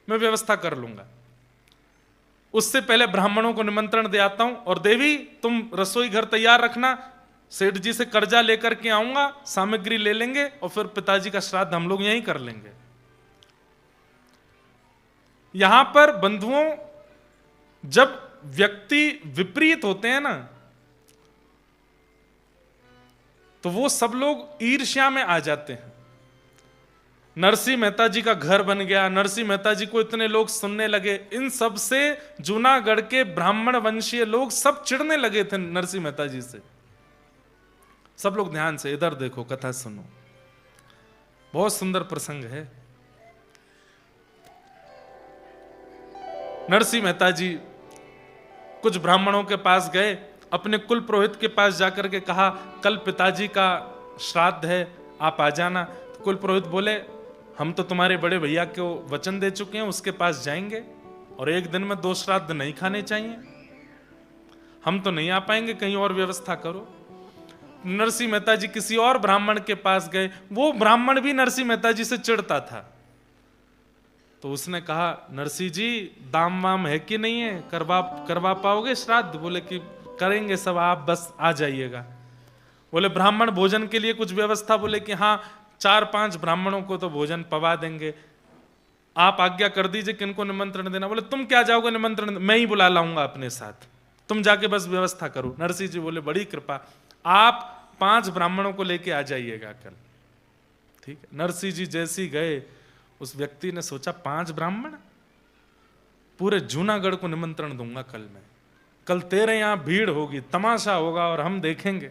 मैं व्यवस्था कर लूंगा। उससे पहले ब्राह्मणों को निमंत्रण दे आता हूं, और देवी तुम रसोई घर तैयार रखना, सेठ जी से कर्जा लेकर के आऊंगा, सामग्री ले लेंगे और फिर पिताजी का श्राद्ध हम लोग यहीं कर लेंगे। यहां पर बंधुओं, जब व्यक्ति विपरीत होते हैं ना, तो वो सब लोग ईर्ष्या में आ जाते हैं। नरसिंह मेहता जी का घर बन गया, नरसिंह मेहता जी को इतने लोग सुनने लगे, इन सब से जूनागढ़ के ब्राह्मण वंशीय लोग सब चिढ़ने लगे थे नरसिंह मेहता जी से। सब लोग ध्यान से इधर देखो, कथा सुनो, बहुत सुंदर प्रसंग है। नरसिंह मेहता जी कुछ ब्राह्मणों के पास गए, अपने कुल पुरोहित के पास जाकर के कहा कल पिताजी का श्राद्ध है, आप आ जाना। तो कुल पुरोहित बोले हम तो तुम्हारे बड़े भैया को वचन दे चुके हैं, उसके पास जाएंगे और एक दिन में 2 श्राद्ध नहीं खाने चाहिए, हम तो नहीं आ पाएंगे, कहीं और व्यवस्था करो। नरसिंह मेहता जी किसी और ब्राह्मण के पास गए, वो ब्राह्मण भी नरसिंह मेहता जी से चिढ़ता था। तो उसने कहा नरसिंह जी दाम वाम है कि नहीं है, करवा पाओगे श्राद्ध? बोले कि करेंगे सब, आप बस आ जाइएगा। बोले ब्राह्मण भोजन के लिए कुछ व्यवस्था? बोले कि हाँ 4-5 ब्राह्मणों को तो भोजन पवा देंगे, आप आज्ञा कर दीजिए किनको निमंत्रण देना। बोले तुम क्या जाओगे निमंत्रण, मैं ही बुला लाऊंगा अपने साथ, तुम जाके बस व्यवस्था करो। नरसिंह जी बोले बड़ी कृपा, आप 5 ब्राह्मणों को लेके आ जाइएगा कल। ठीक है। नरसिंह जी जैसे ही गए, उस व्यक्ति ने सोचा 5 ब्राह्मण, पूरे जूनागढ़ को निमंत्रण दूंगा कल मैं, कल तेरे यहां भीड़ होगी, तमाशा होगा और हम देखेंगे,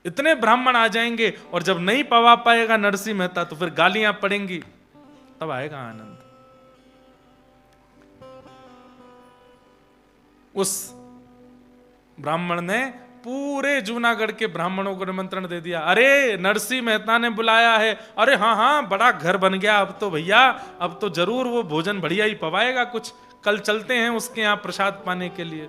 इतने ब्राह्मण आ जाएंगे, और जब नहीं पवा पाएगा नरसिंह मेहता तो फिर गालियां पड़ेंगी, तब आएगा आनंद। उस ब्राह्मण ने पूरे जूनागढ़ के ब्राह्मणों को निमंत्रण दे दिया। अरे नरसिंह मेहता ने बुलाया है, अरे हाँ हाँ बड़ा घर बन गया, अब तो भैया अब तो जरूर वो भोजन बढ़िया ही पवाएगा कुछ, कल चलते हैं उसके यहाँ प्रसाद पाने के लिए।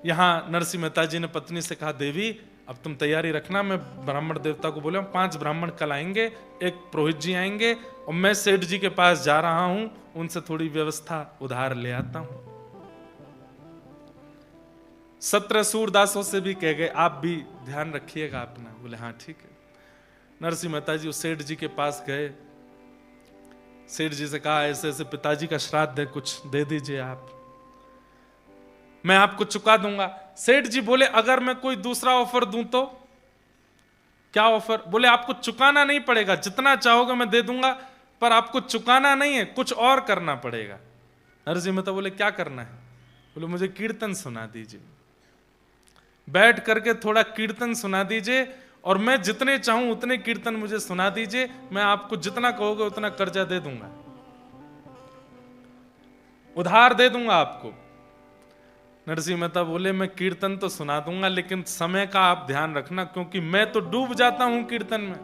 यहां नरसिंह मेहता जी ने पत्नी से कहा देवी अब तुम तैयारी रखना, मैं ब्राह्मण देवता को बोले 5 ब्राह्मण कल आएंगे, एक पुरोहित जी आएंगे, और मैं सेठ जी के पास जा रहा हूं, उनसे थोड़ी व्यवस्था उधार ले आता हूं। 17 सूरदासों से भी कह गए आप भी ध्यान रखिएगा अपना। बोले हाँ ठीक है। नरसिंह मेहता जी उस सेठ जी के पास गए, सेठ जी से कहा ऐसे ऐसे पिताजी का श्राद्ध है, कुछ दे दीजिए आप, मैं आपको चुका दूंगा। सेठ जी बोले अगर मैं कोई दूसरा ऑफर दूं तो? क्या ऑफर? बोले आपको चुकाना नहीं पड़ेगा, जितना चाहोगे मैं दे दूंगा, पर आपको चुकाना नहीं है, कुछ और करना पड़ेगा। नरसिंह मेहता बोले क्या करना है? बोले मुझे कीर्तन सुना दीजिए, बैठ करके थोड़ा कीर्तन सुना दीजिए, और मैं जितने चाहूं उतने कीर्तन मुझे सुना दीजिए, मैं आपको जितना कहोगे उतना कर्जा दे दूंगा, उधार दे दूंगा आपको। नरसिंह मेहता बोले मैं कीर्तन तो सुना दूंगा, लेकिन समय का आप ध्यान रखना, क्योंकि मैं तो डूब जाता हूं कीर्तन में,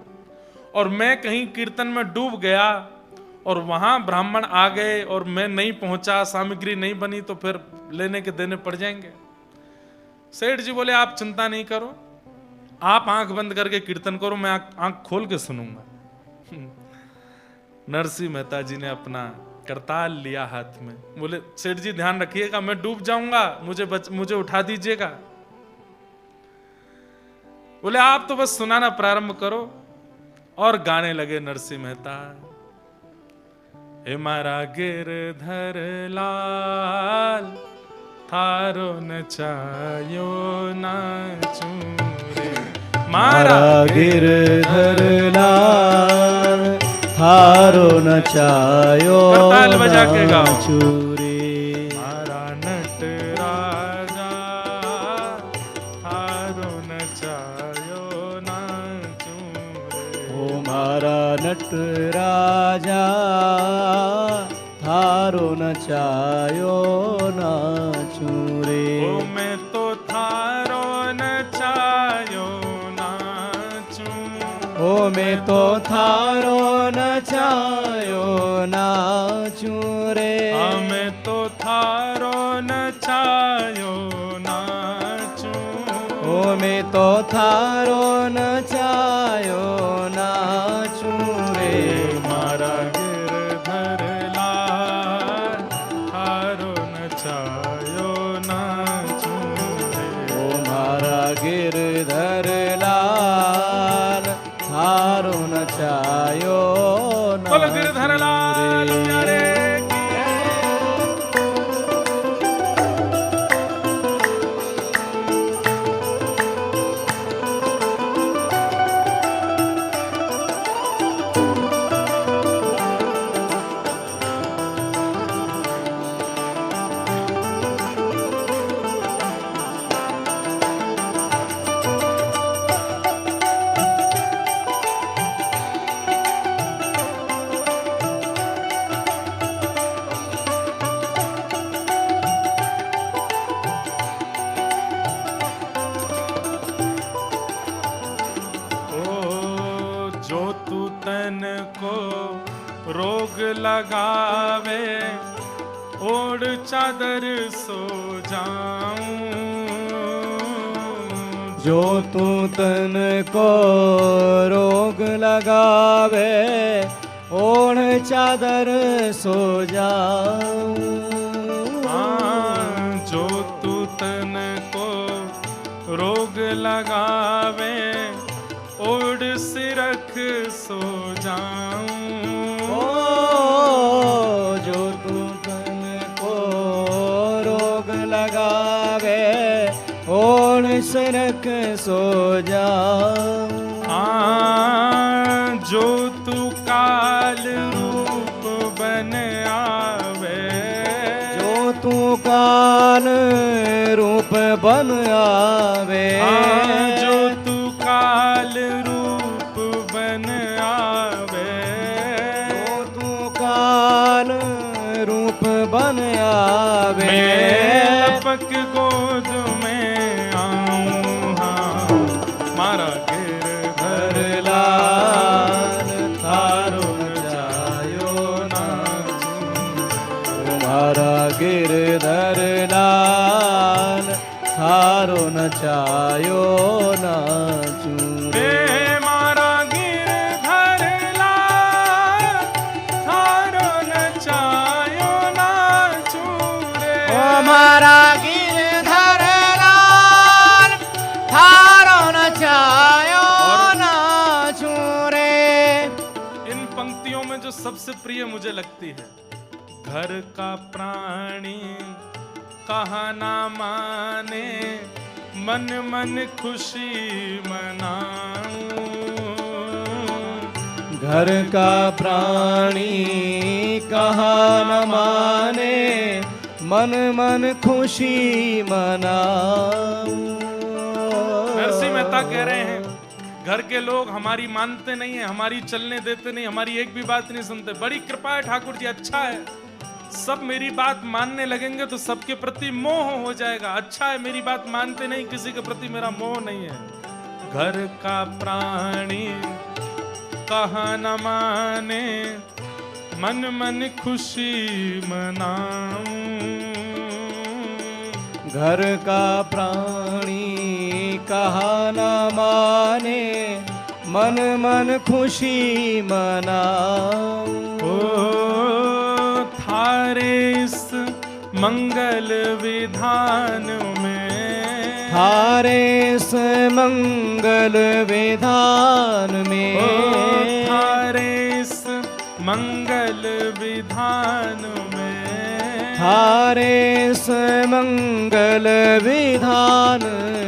और मैं कहीं कीर्तन में डूब गया और वहां ब्राह्मण आ गए और मैं नहीं पहुंचा, सामग्री नहीं बनी, तो फिर लेने के देने पड़ जाएंगे। सेठ जी बोले आप चिंता नहीं करो, आप आंख बंद करके कीर्तन करो, मैं आंख खोल के सुनूंगा। नरसिंह मेहता जी ने अपना करताल लिया हाथ में, बोले सेठ जी ध्यान रखिएगा, मैं डूब जाऊंगा, मुझे उठा दीजिएगा। बोले आप तो बस सुनाना प्रारंभ करो, और गाने लगे नरसिंह मेहता। हे मारा गिरधर लाल, थारो नचायो नाचू रे, मारा गिरधर लाल, थारो नचायो करताल बजा के गाओ। नाचू रे। मारा नट राजा, थारो नचायो नाचू रे। ओ मारा ऊट राजा थारो नचायो नाचूं रे। ओ मैं तो थारो नचायो नाचूं। ओ मैं तो थारो नचायो नाचूं रे। मैं तो थारो नचायो नाचूं। ओ मैं तो थारो नचायो नाचूं रे। मारा गिरधर लाल थारो नचायो नाचूं रे। ओ मारा गिरधर लाल थारो नचायो बोलो गिरधर लाल प्यारे की। जो तू तन को रोग लगावे ओढ़ चादर सो जाऊं। जो तू तन को रोग लगावे ओढ़ चादर सो जाऊं। जो तू तन को रोग लगावे ओढ़ सिरख सो जाऊं। जो तू तन को रोग लगावे ओढ़ सिरख सो जाऊं। जो तू काल रूप बन आवे। जो तू काल रूप बन आवे। जो तू काल रूप बन आवे। जो तू काल रूप बन आवे। लपक गोद में आऊं। हाँ मारा गिरधर लाल थारो नचायो नाचूं। तुम्हारा गिरधर लाल थारो नचायो नाचूं रे। मारा गिरधर लाल थारो नचायो नाचूं रे। हमारा गिरधर लाल थारो नचायो नाचूं रे। इन पंक्तियों में जो सबसे प्रिय मुझे लगती है, घर का प्राणी कहा ना माने मन मन खुशी मनाऊं। घर का प्राणी कहा न माने मन मन खुशी मनाऊं। नरसिंह मेहता कह रहे हैं घर के लोग हमारी मानते नहीं है, हमारी चलने देते नहीं, हमारी एक भी बात नहीं सुनते। बड़ी कृपा है ठाकुर जी, अच्छा है, सब मेरी बात मानने लगेंगे तो सबके प्रति मोह हो जाएगा। अच्छा है मेरी बात मानते नहीं, किसी के प्रति मेरा मोह नहीं है। घर का प्राणी कहा न माने मन मन खुशी मनाऊं। घर का प्राणी कहा न माने मन मन खुशी मनाऊं। थारे इस मंगल विधान में, थारे इस मंगल विधान में, थारे इस मंगल विधान में, थारे इस मंगल विधान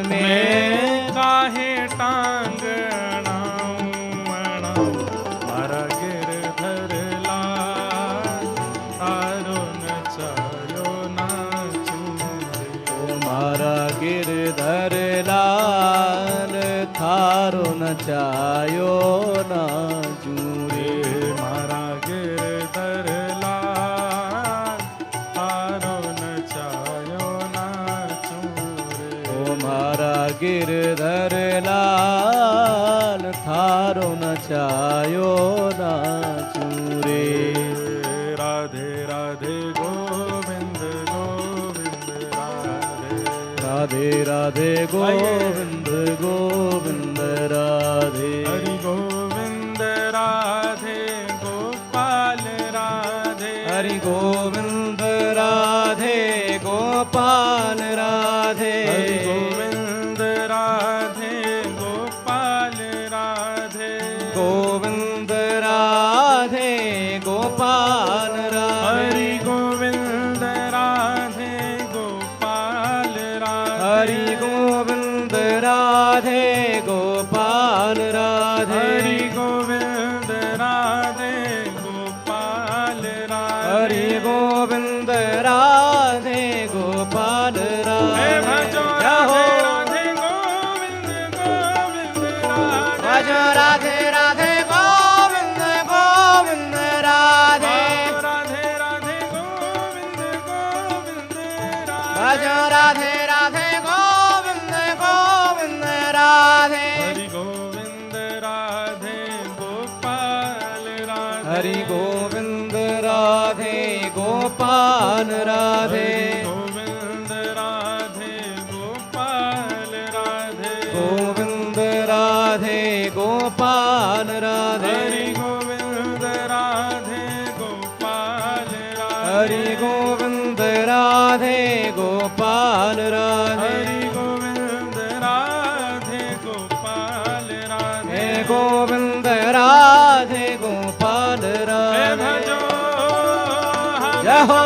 में काहे टांग अड़ाऊं। मारा गिरधर लाल थारो नचायो नाचूं रे। मारा गिरधर लाल थारो नचायो नाचूं रे। मारा गिरधर लाल थारो नचायो नाचूरे। राधे राधे गोविंद गोविंद राधे राधे राधे गोविंद गोविंद राधे। हरि गोविंद राधे गोपाल राधे हरि गोविंद राधे गोपाल राधे। हरि गोविंद राधे गोपाल राधे गोविंद राधे गोपाल राधे। हरि गोविंद राधे गोपाल राधे हरि गोविंद राधे गोपाल राधे। हरि गोविंद राधे गोपाल राधे हरि गोविंद राधे गोपाल हे राधे। भजो जहो राधे गोविंद गोविंद राधे भजो राधे राधे गोविंद गोविंद राधे। राधे राधे गोविंद गोविंद राधे भजो राधे राधे गोविंद गोविंद राधे। हरि गोविंद राधे गोपाल राधे हरि गोविंद राधे गोपाल राधे। गोविंद राधे गोपाल राधे गोविंद राधे गोपाल राधे। हरि गोविंद राधे गोपाल राधे हरि गोविंद राधे गोपाल राधे। हरि गोविंद राधे गोपाल राधे हे गोविंद राधे गोपाल हे राधे। भजो जय हो।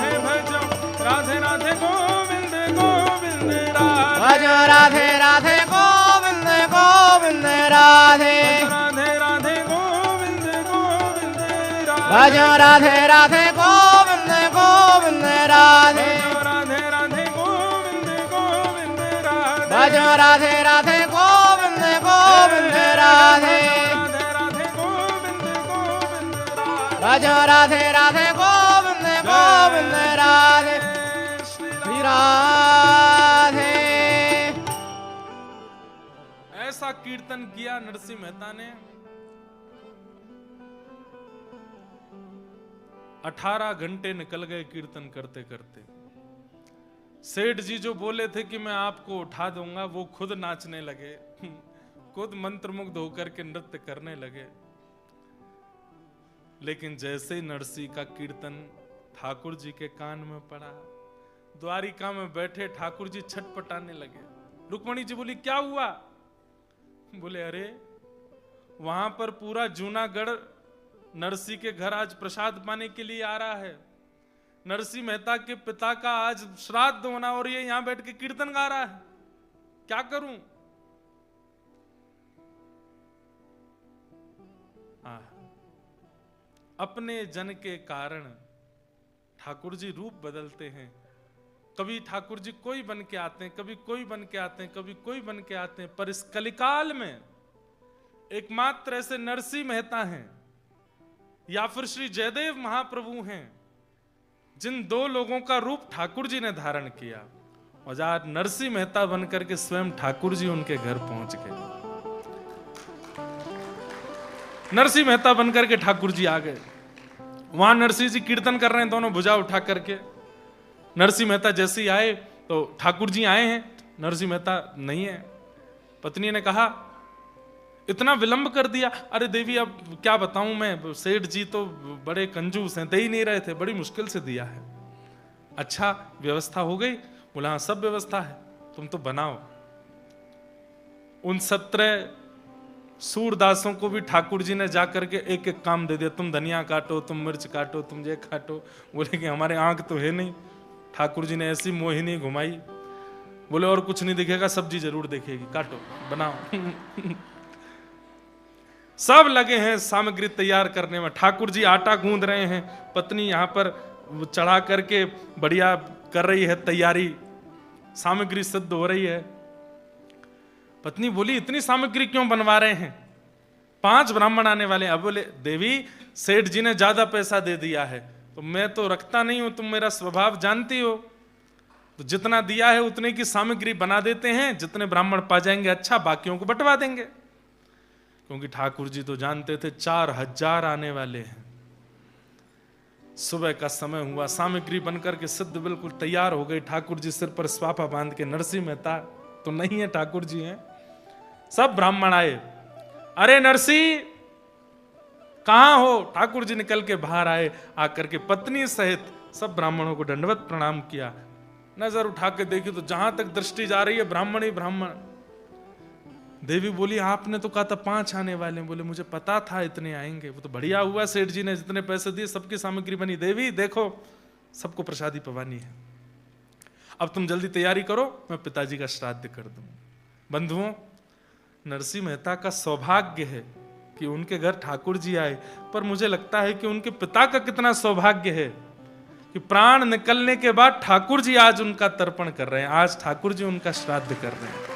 हे भजो राधे राधे गोविंद गोविंद राधे भजो राधे राधे गोविंद गोविंद राधे। राधे राधे गोविंद गोविंद राधे भजो राधे राधे गोविंद गोविंद राधे। राधे राधे गोविंद गोविंद राधे भजो राधे राधे गोविंद गोविंद राधे। राधे राधे गोविंद गोविंद राधे भजो राधे राधे गोविंद गोविंद राधे। श्री श्री राधे। ऐसा कीर्तन किया नरसिंह मेहता ने 18 घंटे निकल गए कीर्तन करते करते। सेठ जी जो बोले थे कि मैं आपको उठा दूंगा वो खुद नाचने लगे खुद मंत्रमुग्ध होकर के नृत्य करने लगे। लेकिन जैसे ही नरसिंह का कीर्तन ठाकुर जी के कान में पड़ा, द्वारिका में बैठे ठाकुर जी छटपटाने लगे। रुक्मणी जी बोली क्या हुआ? बोले अरे वहां पर पूरा जूनागढ़ नरसिंह के घर आज प्रसाद पाने के लिए आ रहा है। नरसिंह मेहता के पिता का आज श्राद्ध होना और ये यहां बैठ के कीर्तन गा रहा है, क्या करूं? अपने जन के कारण ठाकुर जी रूप बदलते हैं। कभी ठाकुर जी कोई बन के आते हैं, कभी कोई बन के आते हैं, कभी कोई बन के आते हैं, पर इस कलिकाल में एकमात्र ऐसे नरसिंह मेहता हैं या फिर श्री जयदेव महाप्रभु हैं जिन दो लोगों का रूप ठाकुर जी ने धारण किया। और आज नरसिंह मेहता बनकर के स्वयं ठाकुर जी उनके घर पहुंच गए। नरसिंह मेहता बनकर के ठाकुर जी आ गए। वहां नरसिंह जी कीर्तन कर रहे हैं, दोनों भुजा उठा करके। नरसिंह मेहता जैसे ही आए तो ठाकुर जी आए हैं, नरसिंह मेहता नहीं है। पत्नी ने कहा इतना विलंब कर दिया। अरे देवी अब क्या बताऊं मैं, सेठ जी तो बड़े कंजूस हैं, दे ही नहीं रहे थे, बड़ी मुश्किल से दिया है। अच्छा व्यवस्था हो गई? बोला हाँ सब व्यवस्था है, तुम तो बनाओ। उन 17 सूरदासों को भी ठाकुर जी ने जाकर के एक एक काम दे दिया, तुम धनिया काटो, तुम मिर्च काटो, तुम ये काटो। बोले कि हमारे आंख तो है नहीं। ठाकुर जी ने ऐसी मोहिनी घुमाई, बोले और कुछ नहीं दिखेगा, सब्जी जरूर दिखेगी, काटो बनाओ। सब लगे हैं सामग्री तैयार करने में। ठाकुर जी आटा गूंद रहे हैं, पत्नी यहाँ पर चढ़ा करके बढ़िया कर रही है तैयारी, सामग्री सिद्ध हो रही है। पत्नी बोली इतनी सामग्री क्यों बनवा रहे हैं, 5 ब्राह्मण आने वाले। अब बोले देवी सेठ जी ने ज्यादा पैसा दे दिया है, तो मैं तो रखता नहीं हूं, तुम मेरा स्वभाव जानती हो। तो जितना दिया है उतने की सामग्री बना देते हैं, जितने ब्राह्मण पा जाएंगे अच्छा, बाकियों को बंटवा देंगे। क्योंकि ठाकुर जी तो जानते थे 4000 आने वाले हैं। सुबह का समय हुआ, सामग्री बनकर के सिद्ध बिल्कुल तैयार हो गई। ठाकुर जी सिर पर स्वाफा बांध के, नरसिंह मेहता तो नहीं है, ठाकुर जी हैं। सब ब्राह्मण आए, अरे नरसिंह कहां हो? ठाकुर जी निकल के बाहर आए, आकर के पत्नी सहित सब ब्राह्मणों को दंडवत प्रणाम किया। नजर उठा के देखी तो जहां तक दृष्टि जा रही है ब्राह्मण ही ब्राह्मण। देवी बोली आपने तो कहा था 5 आने वाले। बोले मुझे पता था इतने आएंगे। वो तो बढ़िया हुआ, सेठ जी ने जितने पैसे दिए सबकी सामग्री बनी। देवी देखो सबको प्रसादी पवानी है, अब तुम जल्दी तैयारी करो, मैं पिताजी का श्राद्ध कर दूं। बंधुओं, नरसिंह मेहता का सौभाग्य है कि उनके घर ठाकुर जी आए, पर मुझे लगता है कि उनके पिता का कितना सौभाग्य है कि प्राण निकलने के बाद ठाकुर जी आज उनका तर्पण कर रहे हैं, आज ठाकुर जी उनका श्राद्ध कर रहे हैं।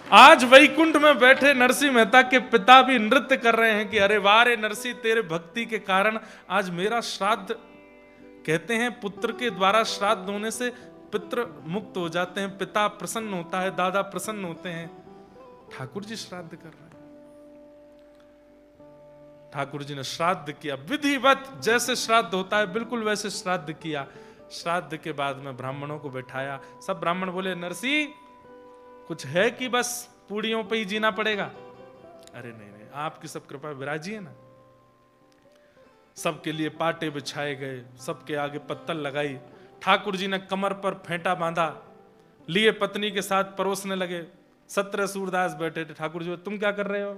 आज वैकुंठ में बैठे नरसिंह मेहता के पिता भी नृत्य कर रहे हैं कि अरे वाह रे नरसिंह, तेरे भक्ति के कारण आज मेरा श्राद्ध। कहते हैं पुत्र के द्वारा श्राद्ध होने से पितृ मुक्त हो जाते हैं, पिता प्रसन्न होता है, दादा प्रसन्न होते हैं। ठाकुर जी श्राद्ध कर रहे हैं। ठाकुर जी ने श्राद्ध किया विधिवत, जैसे श्राद्ध होता है बिल्कुल वैसे श्राद्ध किया। श्राद्ध के बाद में ब्राह्मणों को बैठाया। सब ब्राह्मण बोले नरसिंह कुछ है कि बस पूड़ियों पे ही जीना पड़ेगा? अरे नहीं नहीं, आपकी सब कृपा विराजिए ना। सबके लिए पाटे बिछाए गए, सबके आगे पत्तल लगाई। ठाकुर जी ने कमर पर फेंटा बांधा, लिए पत्नी के साथ परोसने लगे। 17 सूरदास बैठे थे। ठाकुर जी तुम क्या कर रहे हो?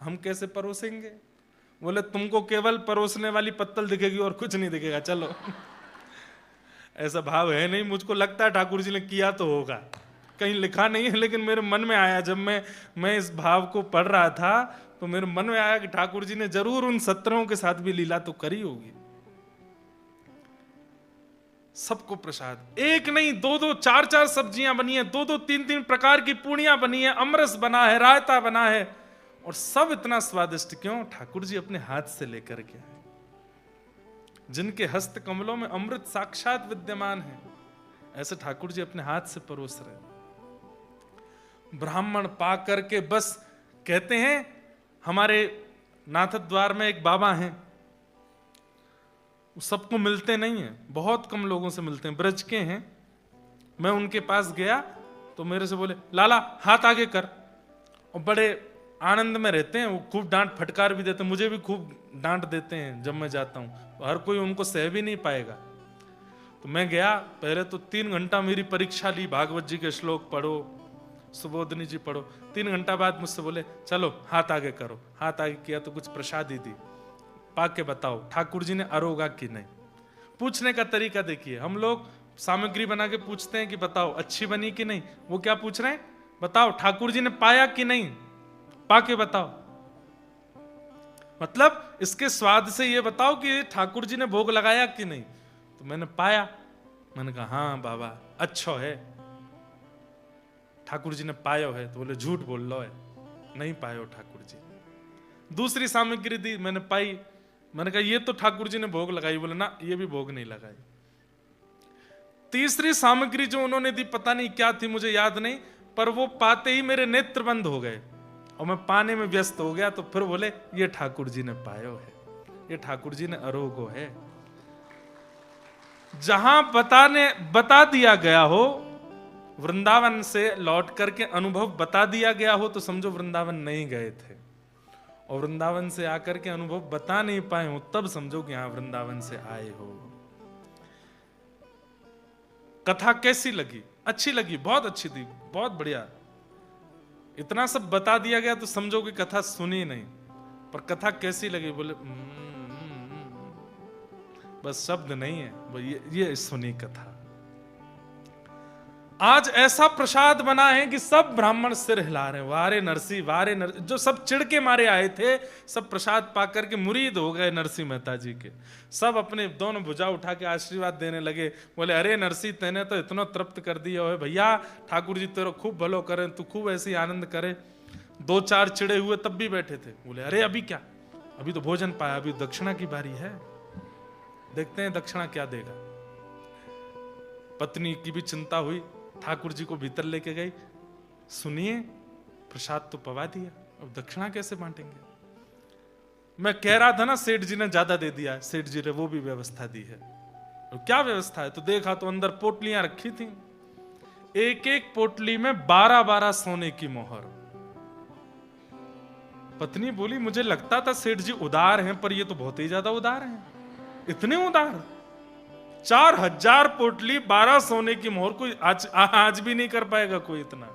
हम कैसे परोसेंगे? बोले तुमको केवल परोसने वाली पत्तल दिखेगी और कुछ नहीं दिखेगा, चलो। ऐसा भाव है नहीं, मुझको लगता है ठाकुर जी ने किया तो होगा, कहीं लिखा नहीं है, लेकिन मेरे मन में आया जब मैं इस भाव को पढ़ रहा था तो मेरे मन में आया कि ठाकुर जी ने जरूर उन 17 के साथ भी लीला तो करी होगी। सबको प्रसाद, एक नहीं 2-2 4-4 सब्जियां बनी है, 2-2 3-3 प्रकार की पूड़ियां बनी है, अमरस बना है, रायता बना है, और सब इतना स्वादिष्ट क्यों? ठाकुर जी अपने हाथ से लेकर के आए। जिनके हस्त कमलों में अमृत साक्षात विद्यमान है, ऐसे ठाकुर जी अपने हाथ से परोस रहे। ब्राह्मण पा करके बस कहते हैं, हमारे नाथ द्वार में एक बाबा हैं, सबको मिलते नहीं है, बहुत कम लोगों से मिलते हैं, ब्रज के हैं। मैं उनके पास गया तो मेरे से बोले लाला हाथ आगे कर, और बड़े आनंद में रहते हैं। वो खूब डांट फटकार भी देते हैं, मुझे भी खूब डांट देते हैं जब मैं जाता हूं। हर कोई उनको सह भी नहीं पाएगा। तो मैं गया, पहले तो 3 घंटा मेरी परीक्षा ली, भागवत जी के श्लोक पढ़ो, सुबोधनी जी पढ़ो। 3 घंटा बाद मुझसे बोले चलो हाथ आगे करो। हाथ आगे किया तो कुछ प्रसादी दी, पाके बताओ ठाकुर जी ने अरोगा कि नहीं। पूछने का तरीका देखिए, हम लोग सामग्री बना के पूछते हैं कि बताओ अच्छी बनी कि नहीं, वो क्या पूछ रहे हैं? बताओ ठाकुर जी ने पाया कि नहीं, पाके बताओ। मतलब इसके स्वाद से ये बताओ कि ठाकुर जी ने भोग लगाया कि नहीं। तो मैंने पाया, मैंने कहा हाँ बाबा अच्छा है, ठाकुर जी ने पायो है। तो बोले झूठ बोल लो है, नहीं पायो ठाकुर जी। दूसरी सामग्री दी, मैंने पाई, मैंने कहा ये तो ठाकुर जी ने भोग लगाई। बोले ना ये भी भोग नहीं लगाई। तीसरी सामग्री जो उन्होंने दी पता नहीं क्या थी, मुझे याद नहीं, पर वो पाते ही मेरे नेत्र बंद हो गए और मैं पाने में व्यस्त हो गया। तो फिर बोले ये ठाकुर जी ने पायो है, ये ठाकुर जी ने अरोगो है। जहां बता दिया गया हो, वृंदावन से लौट करके अनुभव बता दिया गया हो, तो समझो वृंदावन नहीं गए थे। और वृंदावन से आकर के अनुभव बता नहीं पाए हो, तब समझो कि यहां वृंदावन से आए हो। कथा कैसी लगी? अच्छी लगी, बहुत अच्छी थी, बहुत बढ़िया। इतना सब बता दिया गया तो समझो कि कथा सुनी नहीं, पर कथा कैसी लगी? बोले बस शब्द नहीं है, ये सुनी कथा। आज ऐसा प्रसाद बना है कि सब ब्राह्मण सिर हिला रहे हैं, वारे नरसी वारे नरसी। जो सब चिढ़ के मारे आए थे, सब प्रसाद पाकर के मुरीद हो गए नरसिंह मेहता जी के। सब अपने दोनों भुजा उठा के आशीर्वाद देने लगे। बोले अरे नरसी तेने तो इतना तृप्त कर दिया है भैया, ठाकुर जी तेरा खूब भलो करे, तू खूब ऐसी आनंद करे। 2-4 चिड़े हुए तब भी बैठे थे। बोले अरे अभी क्या, अभी तो भोजन पाया, अभी दक्षिणा की बारी है, देखते हैं दक्षिणा क्या देगा। पत्नी की भी चिंता हुई, ठाकुर जी को भीतर लेके गई, सुनिए प्रसाद तो पवा दिया, अब दक्षिणा कैसे बांटेंगे? मैं कह रहा था ना सेठ जी ने ज्यादा दे दिया, सेठ जी ने वो भी व्यवस्था दी है। और क्या व्यवस्था है? तो देखा तो अंदर पोटलियां रखी थी, एक एक पोटली में 12-12 सोने की मोहर। पत्नी बोली मुझे लगता था सेठ जी उदार हैं, पर ये तो बहुत ही ज्यादा उदार हैं, इतने उदार। 4000 पोटली 12 सोने की मोहर, कोई आज भी नहीं कर पाएगा कोई इतना।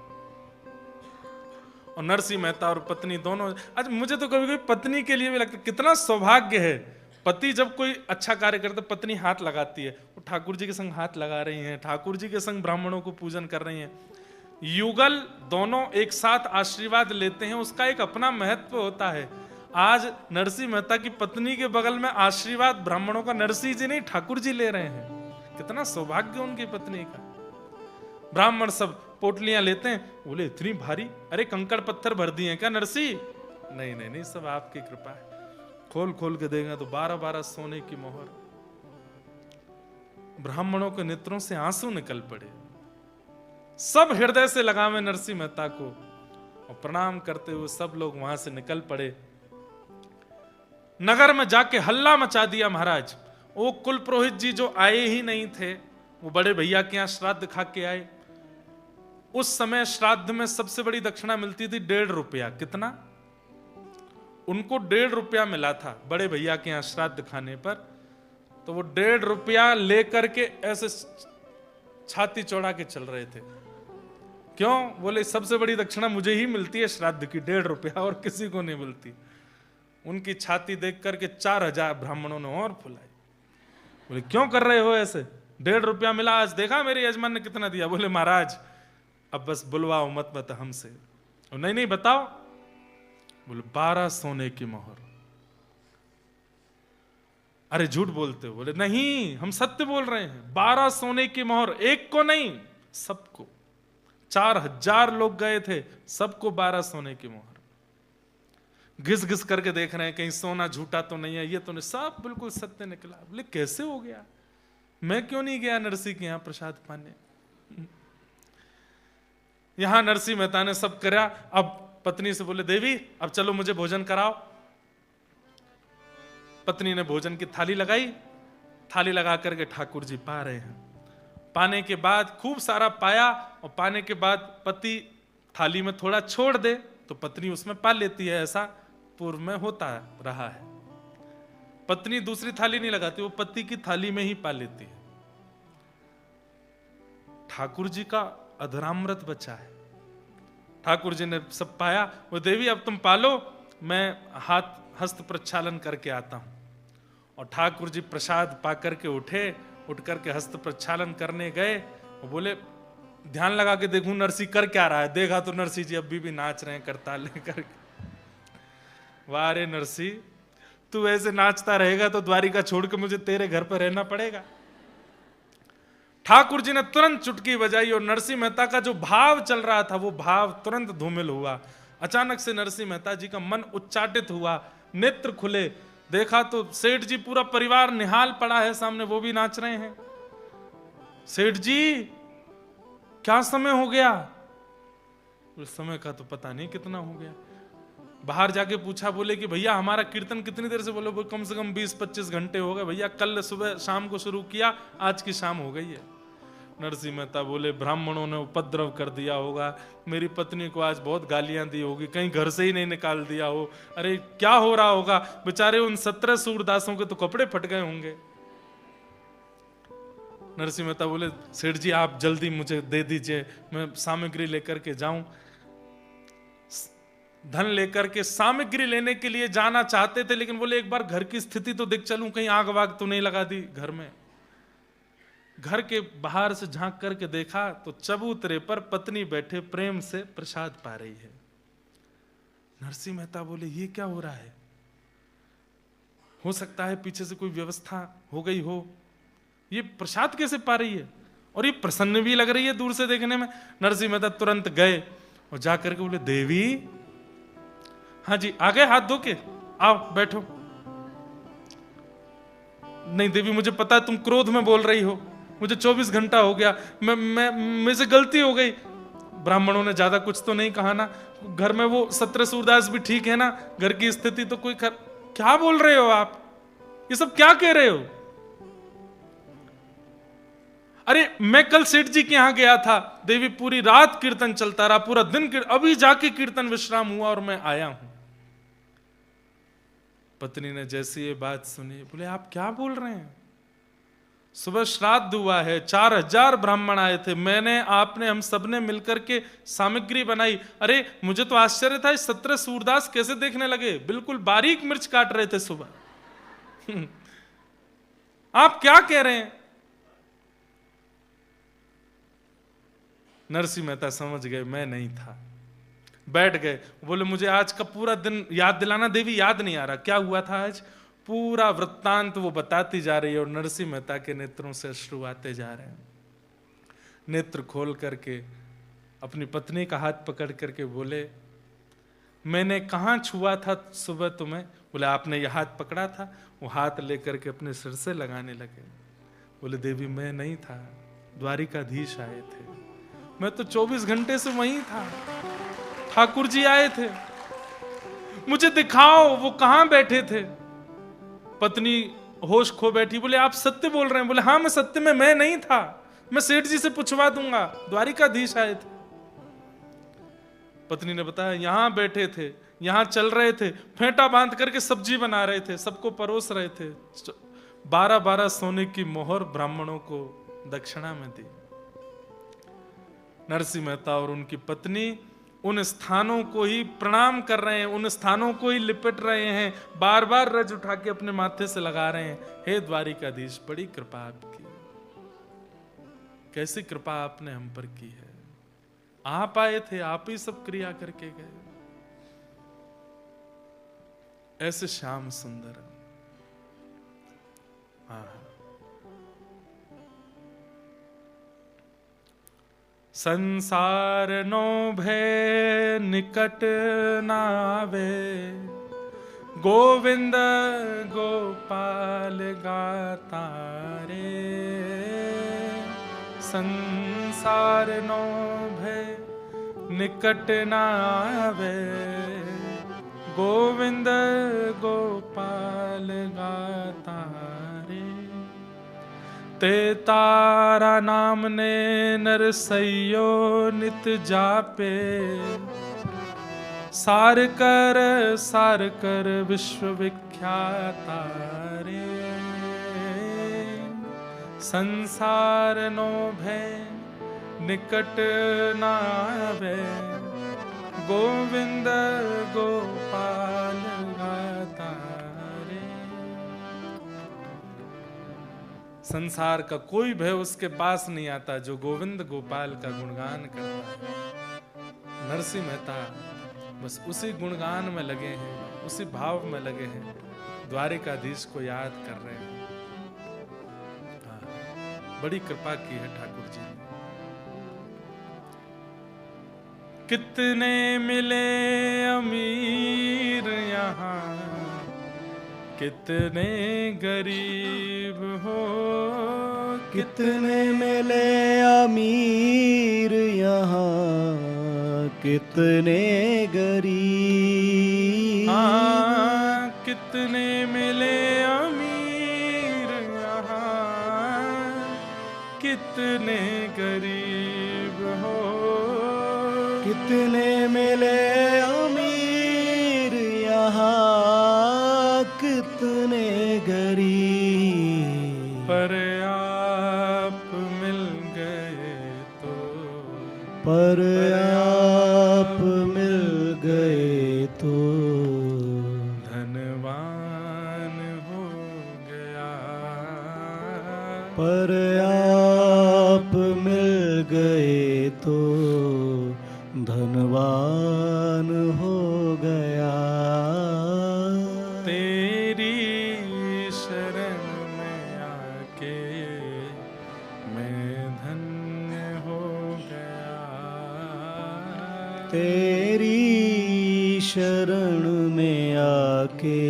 और नरसिंह मेहता और पत्नी दोनों, आज मुझे तो कभी कभी पत्नी के लिए भी लगता है कितना सौभाग्य है, पति जब कोई अच्छा कार्य करता पत्नी हाथ लगाती है, वो ठाकुर जी के संग हाथ लगा रही हैं, ठाकुर जी के संग ब्राह्मणों को पूजन कर रही हैं, युगल दोनों एक साथ आशीर्वाद लेते हैं, उसका एक अपना महत्व होता है। आज नरसिंह मेहता की पत्नी के बगल में आशीर्वाद ब्राह्मणों का नरसिंह जी नहीं ठाकुर जी ले रहे हैं, कितना सौभाग्य उनकी पत्नी का। ब्राह्मण सब पोटलियां लेते हैं, बोले इतनी भारी, अरे कंकड़ पत्थर भर दिए क्या नरसिंह? नहीं नहीं नहीं, सब आपकी कृपा है। खोल खोल के देगा तो 12-12 सोने की मोहर। ब्राह्मणों के नेत्रों से आंसू निकल पड़े, सब हृदय से लगावे नरसिंह मेहता को और प्रणाम करते हुए सब लोग वहां से निकल पड़े। नगर में जाके हल्ला मचा दिया महाराज। वो कुल पुरोहित जी जो आए ही नहीं थे, वो बड़े भैया के यहां श्राद्ध खा के आए। उस समय श्राद्ध में सबसे बड़ी दक्षिणा मिलती थी 1.5 रुपया। कितना? उनको 1.5 रुपया मिला था बड़े भैया के यहां श्राद्ध खाने पर। तो वो 1.5 रुपया लेकर के ऐसे छाती चौड़ा के चल रहे थे। क्यों? बोले सबसे बड़ी दक्षिणा मुझे ही मिलती है श्राद्ध की, 1.5 रुपया, और किसी को नहीं मिलती। उनकी छाती देख करके 4000 ब्राह्मणों ने और फुलाई। बोले क्यों कर रहे हो ऐसे? 1.5 रुपया मिला, आज देखा मेरे यजमान ने कितना दिया? बोले महाराज अब बस बुलवाओ मत बता हमसे। नहीं नहीं बताओ। बोले 12 सोने की मोहर। अरे झूठ बोलते हो? बोले नहीं हम सत्य बोल रहे हैं, 12 सोने की मोहर, एक को नहीं सबको। 4000 लोग गए थे, सबको 12 सोने की मोहर। घिस घिस करके देख रहे हैं कहीं सोना झूठा तो नहीं है, ये तो नहीं, सब बिल्कुल सत्य निकला। बोले कैसे हो गया? मैं क्यों नहीं गया नरसिंह के यहां प्रसाद पाने? यहां नरसिंह मेहता ने सब करा। अब पत्नी से बोले देवी अब चलो मुझे भोजन कराओ। पत्नी ने भोजन की थाली लगाई, थाली लगा करके ठाकुर जी पा रहे हैं। पाने के बाद खूब सारा पाया, और पाने के बाद पति थाली में थोड़ा छोड़ दे तो पत्नी उसमें पा लेती है, ऐसा पूर्व में होता रहा है। पत्नी दूसरी थाली नहीं लगाती, वो पति की थाली में ही पा लेती है। ठाकुर जी का अधरामृत बचा है। ठाकुर जी ने सब पाया। वो देवी अब तुम पालो, मैं हाथ हस्त प्रक्षालन करके आता हूं। और ठाकुर जी प्रसाद पा करके उठे, उठ करके हस्त प्रक्षालन करने गए। वो बोले ध्यान लगा के देखूं नरसिंह कर क्या रहा है। देखा तो नरसिंह जी अभी भी नाच रहे हैं करताल लेकर। वाह रे नरसिंह, तू ऐसे नाचता रहेगा तो द्वारिका छोड़ के मुझे तेरे घर पर रहना पड़ेगा। ठाकुर जी ने तुरंत चुटकी बजाई और नरसिंह मेहता का जो भाव चल रहा था वो भाव तुरंत धूमिल हुआ। अचानक से नरसिंह मेहता जी का मन उच्चाटित हुआ, नेत्र खुले। देखा तो सेठ जी पूरा परिवार निहाल पड़ा है सामने, वो भी नाच रहे हैं। सेठ जी क्या समय हो गया? उस समय का तो पता नहीं कितना हो गया। बाहर जाके पूछा, बोले कि भैया हमारा कीर्तन कितनी देर से? बोले कम से कम 20-25 घंटे हो गए भैया, कल सुबह शाम को शुरू किया, आज की शाम हो गई है। नरसिंह मेहता बोले ब्राह्मणों ने उपद्रव कर दिया होगा, मेरी पत्नी को आज बहुत गालियां दी होगी, कहीं घर से ही नहीं निकाल दिया हो। अरे क्या हो रहा होगा? बेचारे उन 17 सूरदासों के तो कपड़े फट गए होंगे। नरसिंह मेहता बोले सेठ जी आप जल्दी मुझे दे दीजिए, मैं सामग्री लेकर के जाऊं। धन लेकर के सामग्री लेने के लिए जाना चाहते थे, लेकिन बोले एक बार घर की स्थिति तो देख चलूं, कहीं आग वाग तो नहीं लगा दी घर में। घर के बाहर से झांक करके देखा तो चबूतरे पर पत्नी बैठे प्रेम से प्रसाद पा रही है। नरसिंह मेहता बोले ये क्या हो रहा है? हो सकता है पीछे से कोई व्यवस्था हो गई हो, ये प्रसाद कैसे पा रही है? और ये प्रसन्न भी लग रही है दूर से देखने में। नरसिंह मेहता तुरंत गए और जाकर के बोले देवी। हाँ जी आ गए हाथ धो के, आओ बैठो। नहीं देवी मुझे पता है तुम क्रोध में बोल रही हो, मुझे 24 घंटा हो गया, मैं मेरे से गलती हो गई। ब्राह्मणों ने ज्यादा कुछ तो नहीं कहा ना, घर में वो 17 सूरदास भी ठीक है ना, घर की स्थिति तो कोई क्या बोल रहे हो आप, ये सब क्या कह रहे हो? अरे मैं कल सेठ जी के यहां गया था, देवी पूरी रात कीर्तन चलता रहा, पूरा दिन अभी जाके कीर्तन विश्राम हुआ और मैं आया हूं। पत्नी ने जैसी ये बात सुनी, बोले आप क्या बोल रहे हैं? सुबह श्राद्ध हुआ है, 4000 ब्राह्मण आए थे, मैंने आपने हम सबने मिलकर के सामग्री बनाई। अरे मुझे तो आश्चर्य था, 17 सूरदास कैसे देखने लगे, बिल्कुल बारीक मिर्च काट रहे थे सुबह। आप क्या कह रहे हैं? नरसिंह मेहता समझ गए मैं नहीं था, बैठ गए। बोले मुझे आज का पूरा दिन याद दिलाना देवी, याद नहीं आ रहा क्या हुआ था आज। पूरा वृत्तांत वो बताती जा रही है और नरसिंह मेहता के नेत्रों से अश्रु आते जा रहे हैं। नेत्र खोल करके अपनी पत्नी का हाथ पकड़ करके बोले मैंने कहाँ छुआ था सुबह तुम्हें? बोले आपने ये हाथ पकड़ा था। वो हाथ लेकर के अपने सिर से लगाने लगे। बोले देवी मैं नहीं था, द्वारिकाधीश आए थे, मैं तो 24 घंटे से वहीं था, ठाकुर जी आए थे, मुझे दिखाओ वो कहां बैठे थे। पत्नी होश खो बैठी, बोले आप सत्य बोल रहे हैं? बोले हाँ मैं सत्य में मैं नहीं था, मैं सेठ जी से पूछवा दूंगा, द्वारिकाधीश आए थे। पत्नी ने बताया यहां बैठे थे, यहां चल रहे थे, फेंटा बांध करके सब्जी बना रहे थे, सबको परोस रहे थे, 12-12 सोने की मोहर ब्राह्मणों को दक्षिणा में दी। नरसिंह मेहता और उनकी पत्नी उन स्थानों को ही प्रणाम कर रहे हैं, उन स्थानों को ही लिपट रहे हैं, बार बार रज उठा के अपने माथे से लगा रहे हैं, हे द्वारिकाधीश बड़ी कृपा आपकी, कैसी कृपा आपने हम पर की है, आप आए थे, आप ही सब क्रिया करके गए। ऐसे श्याम सुंदर। हाँ, संसार नो भय निकट नावे, गोविंद गोपाल गाता रे। संसार नो भय निकट नावे, गोविंद गोपाल गाता रे। ते तारा नाम ने नरसैयो नित जापे, सार कर विश्व विख्याता रे। संसार नो भय निकट नावे, गोविंद गोपाल गाता रे। संसार का कोई भय उसके पास नहीं आता जो गोविंद गोपाल का गुणगान करता है। नरसिंह मेहता बस उसी गुणगान में लगे हैं, उसी भाव में लगे हैं, द्वारिकाधीश को याद कर रहे हैं। हाँ, बड़ी कृपा की है ठाकुर जी ने। कितने मिले अमीर यहाँ, कितने गरीब हो, कितने मिले अमीर यहाँ, कितने गरीब। हाँ, कितने मिले अमीर यहाँ, कितने गरीब हो, कितने मिले अमीर यहाँ, कितने गरीब। पर आप मिल गए तो, पर आप मिल गए तो, धनवान हो गया। पर आप मिल गए तो, धनवान हो गया। तेरी शरण में आके मैं धन्य हो गया। तेरी शरण में आके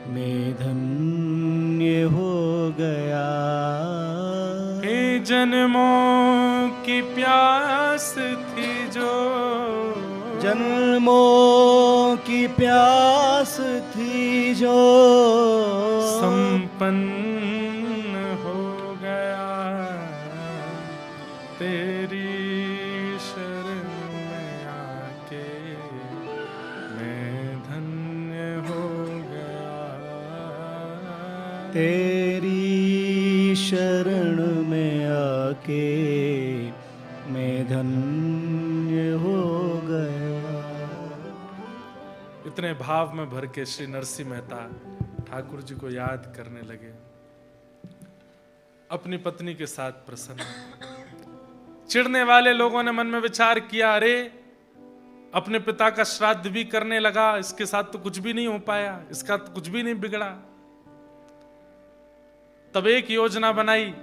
मैं धन्य हो गया। जन्मों की प्यास थी जो, जन्मों की प्यास थी जो, संपन्न हो गया तेरी शरण में आके, मैं धन्य हो गया। तेरी शरण में आके मैं धन्य हो गया। इतने भाव में भर के श्री नरसिंह मेहता ठाकुर जी को याद करने लगे। अपनी पत्नी के साथ प्रसन्न। चिढ़ने वाले लोगों ने मन में विचार किया, अरे अपने पिता का श्राद्ध भी करने लगा, इसके साथ तो कुछ भी नहीं हो पाया, इसका तो कुछ भी नहीं बिगड़ा। तब एक योजना बनाई।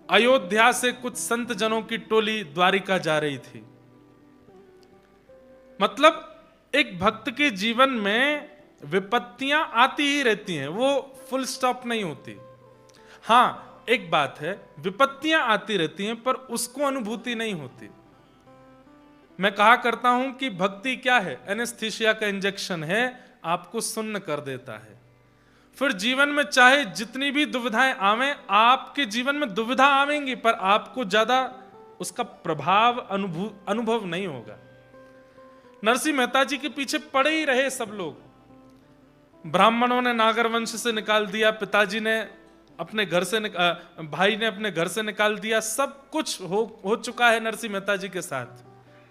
अयोध्या से कुछ संत जनों की टोली द्वारिका जा रही थी। मतलब एक भक्त के जीवन में विपत्तियां आती ही रहती हैं, वो फुल स्टॉप नहीं होती। हां, एक बात है, विपत्तियां आती रहती हैं पर उसको अनुभूति नहीं होती। मैं कहा करता हूं कि भक्ति क्या है? एनेस्थीसिया का इंजेक्शन है, आपको सुन्न कर देता है। फिर जीवन में चाहे जितनी भी दुविधाएं आवें, आपके जीवन में दुविधा आवेंगी पर आपको ज्यादा उसका प्रभाव अनुभव नहीं होगा। नरसिंह मेहता जी के पीछे पड़े ही रहे सब लोग। ब्राह्मणों ने नागर वंश से निकाल दिया, पिताजी ने अपने घर से भाई ने अपने घर से निकाल दिया। सब कुछ हो चुका है नरसिंह मेहता जी के साथ,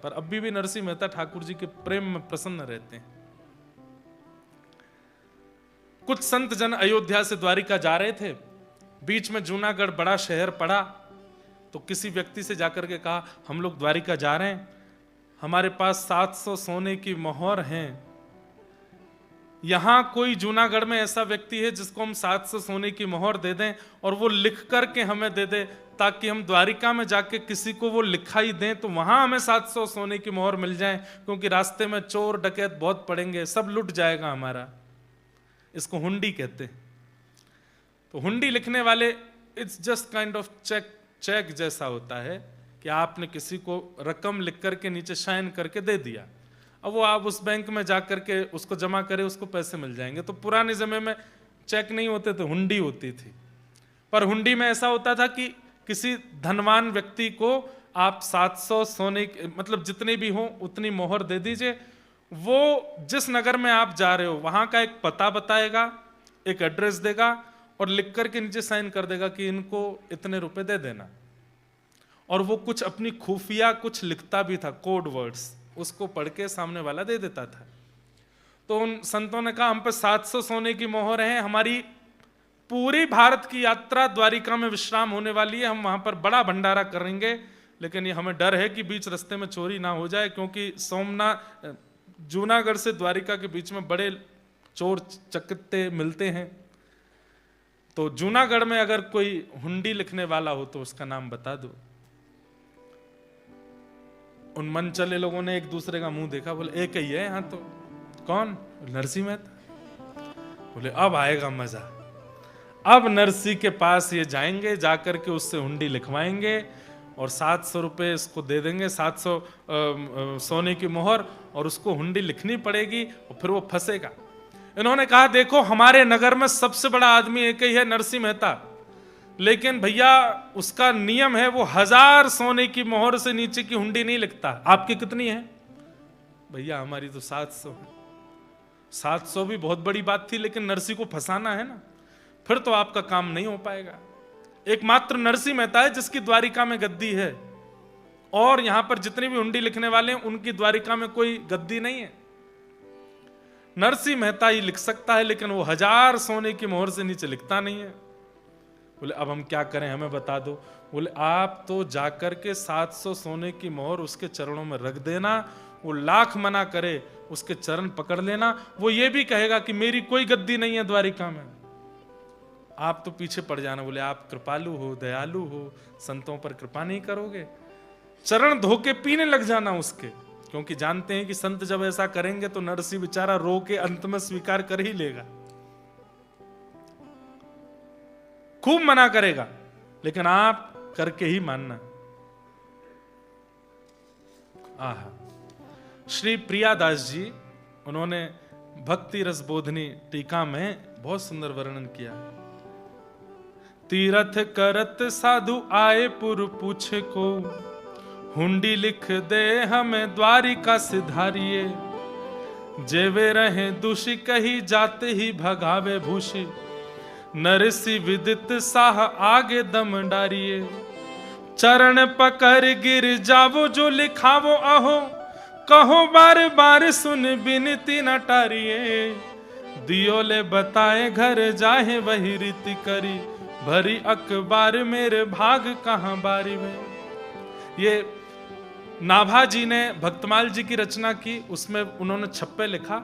पर अभी भी नरसिंह मेहता ठाकुर जी के प्रेम में प्रसन्न रहते हैं। कुछ संत जन अयोध्या से द्वारिका जा रहे थे। बीच में जूनागढ़ बड़ा शहर पड़ा, तो किसी व्यक्ति से जाकर के कहा, हम लोग द्वारिका जा रहे हैं, हमारे पास 700 सोने की मोहर हैं। यहां कोई जूनागढ़ में ऐसा व्यक्ति है जिसको हम 700 सोने की मोहर दे दें और वो लिख करके हमें दे दे, ताकि हम द्वारिका में जाके किसी को वो लिखाई दें तो वहां हमें 700 सोने की मोहर मिल जाए, क्योंकि रास्ते में चोर डकैत बहुत पड़ेंगे, सब लुट जाएगा हमारा। इसको हुंडी कहते हैं। तो हुंडी लिखने वाले, it's just kind of cheque जैसा होता है कि आपने किसी को रकम लिख करके नीचे साइन करके दे दिया, अब वो आप उस बैंक में जाकर के उसको जमा करें, उसको पैसे मिल जाएंगे। तो पुराने समय में चेक नहीं होते थे, हुंडी होती थी। पर हुंडी में ऐसा होता था कि किसी धनवान व्यक्ति को आप 700 सोने, मतलब जितने भी हो उतनी मोहर दे दीजिए। वो जिस नगर में आप जा रहे हो वहां का एक पता बताएगा, एक एड्रेस देगा और लिख करके नीचे साइन कर देगा कि इनको इतने रुपए दे देना। और वो कुछ अपनी खुफिया कुछ लिखता भी था, कोड वर्ड्स, उसको पढ़ के सामने वाला दे देता था। तो उन संतों ने कहा, हम पे 700 सोने की मोहर है, हमारी पूरी भारत की यात्रा द्वारिका में विश्राम होने वाली है, हम वहां पर बड़ा भंडारा करेंगे, लेकिन ये हमें डर है कि बीच रास्ते में चोरी ना हो जाए, क्योंकि जूनागढ़ से द्वारिका के बीच में बड़े चोर चकत्ते मिलते हैं। तो जूनागढ़ में अगर कोई हुंडी लिखने वाला हो तो उसका नाम बता दो। उन मन चले लोगों ने एक दूसरे का मुंह देखा, बोले एक ही है यहां तो। कौन? नरसिंह मेहता। बोले अब आएगा मजा, अब नरसिंह के पास ये जाएंगे, जाकर के उससे हुंडी लिखवाएंगे और 700 रुपये इसको दे देंगे, 700 सोने की मोहर, और उसको हुंडी लिखनी पड़ेगी और फिर वो फंसेगा। इन्होंने कहा, देखो हमारे नगर में सबसे बड़ा आदमी एक ही है, नरसिंह मेहता, लेकिन भैया उसका नियम है, वो 1000 सोने की मोहर से नीचे की हुंडी नहीं लिखता। आपकी कितनी है? भैया हमारी तो 700 है। 700 भी बहुत बड़ी बात थी, लेकिन नरसिंह को फंसाना है ना, फिर तो आपका काम नहीं हो पाएगा। एकमात्र नरसिंह मेहता है जिसकी द्वारिका में गद्दी है, और यहां पर जितने भी हुंडी लिखने वाले हैं उनकी द्वारिका में कोई गद्दी नहीं है। नरसिंह मेहता ही लिख सकता है, लेकिन वो 1000 सोने की मोहर से नीचे लिखता नहीं है। बोले अब हम क्या करें, हमें बता दो। बोले आप तो जाकर के 700 सोने की मोहर उसके चरणों में रख देना, वो लाख मना करे उसके चरण पकड़ लेना, वो ये भी कहेगा कि मेरी कोई गद्दी नहीं है द्वारिका में, आप तो पीछे पड़ जाना। बोले आप कृपालु हो, दयालु हो, संतों पर कृपा नहीं करोगे? चरण धोके पीने लग जाना उसके, क्योंकि जानते हैं कि संत जब ऐसा करेंगे तो नरसिंह बेचारा रो के अंत में स्वीकार कर ही लेगा, खूब मना करेगा। लेकिन आप करके ही मानना। आहा, श्री प्रियादास जी, उन्होंने भक्ति रसबोधनी टीका में बहुत सुंदर वर्णन किया। तीरथ करत साधु आए पुर पूछे को, हुंडी लिख दे हमें द्वारिका सिधारिये, जेवे रहे दूषी कही जाते ही भगावे भूषी, नरसी विदित साह आगे दम डारिये, चरण पकड़ गिर जावो जो लिखावो अहो, कहो बार बार सुन बिनती न टारिये, दियो ले बताए घर जाहे वही रीति करी, भरी अखबार मेरे भाग कहां बारी में। ये नाभा जी ने भक्तमाल जी की रचना की, उसमें उन्होंने छप्पे लिखा।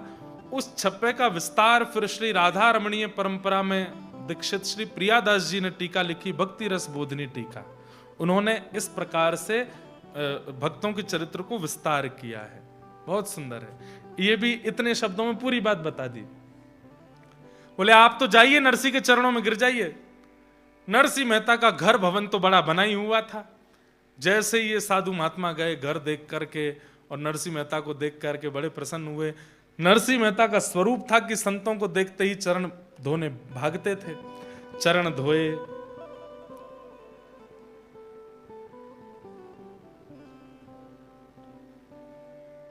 उस छप्पे का विस्तार फिर श्री राधा रमणीय परंपरा में दीक्षित श्री प्रियादास जी ने टीका लिखी, भक्ति रस बोधनी टीका। उन्होंने इस प्रकार से भक्तों के चरित्र को विस्तार किया है, बहुत सुंदर है। ये भी इतने शब्दों में पूरी बात बता दी। बोले आप तो जाइए नरसी के चरणों में गिर जाइए। नरसिंह मेहता का घर भवन तो बड़ा बना ही हुआ था। जैसे ये साधु महात्मा गए घर देख करके और नरसिंह मेहता को देख करके बड़े प्रसन्न हुए। नरसिंह मेहता का स्वरूप था कि संतों को देखते ही चरण धोने भागते थे। चरण धोए,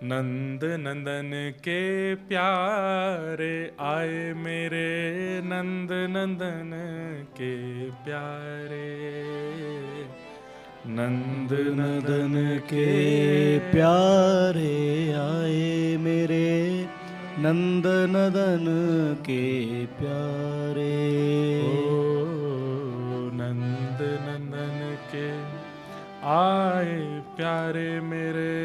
नंद नंदन के प्यारे आए मेरे, नंद नंदन के प्यारे, नंद नंदन के प्यारे आए मेरे, नंद नंदन के प्यारे। ओ नंद नंदन के आए प्यारे मेरे,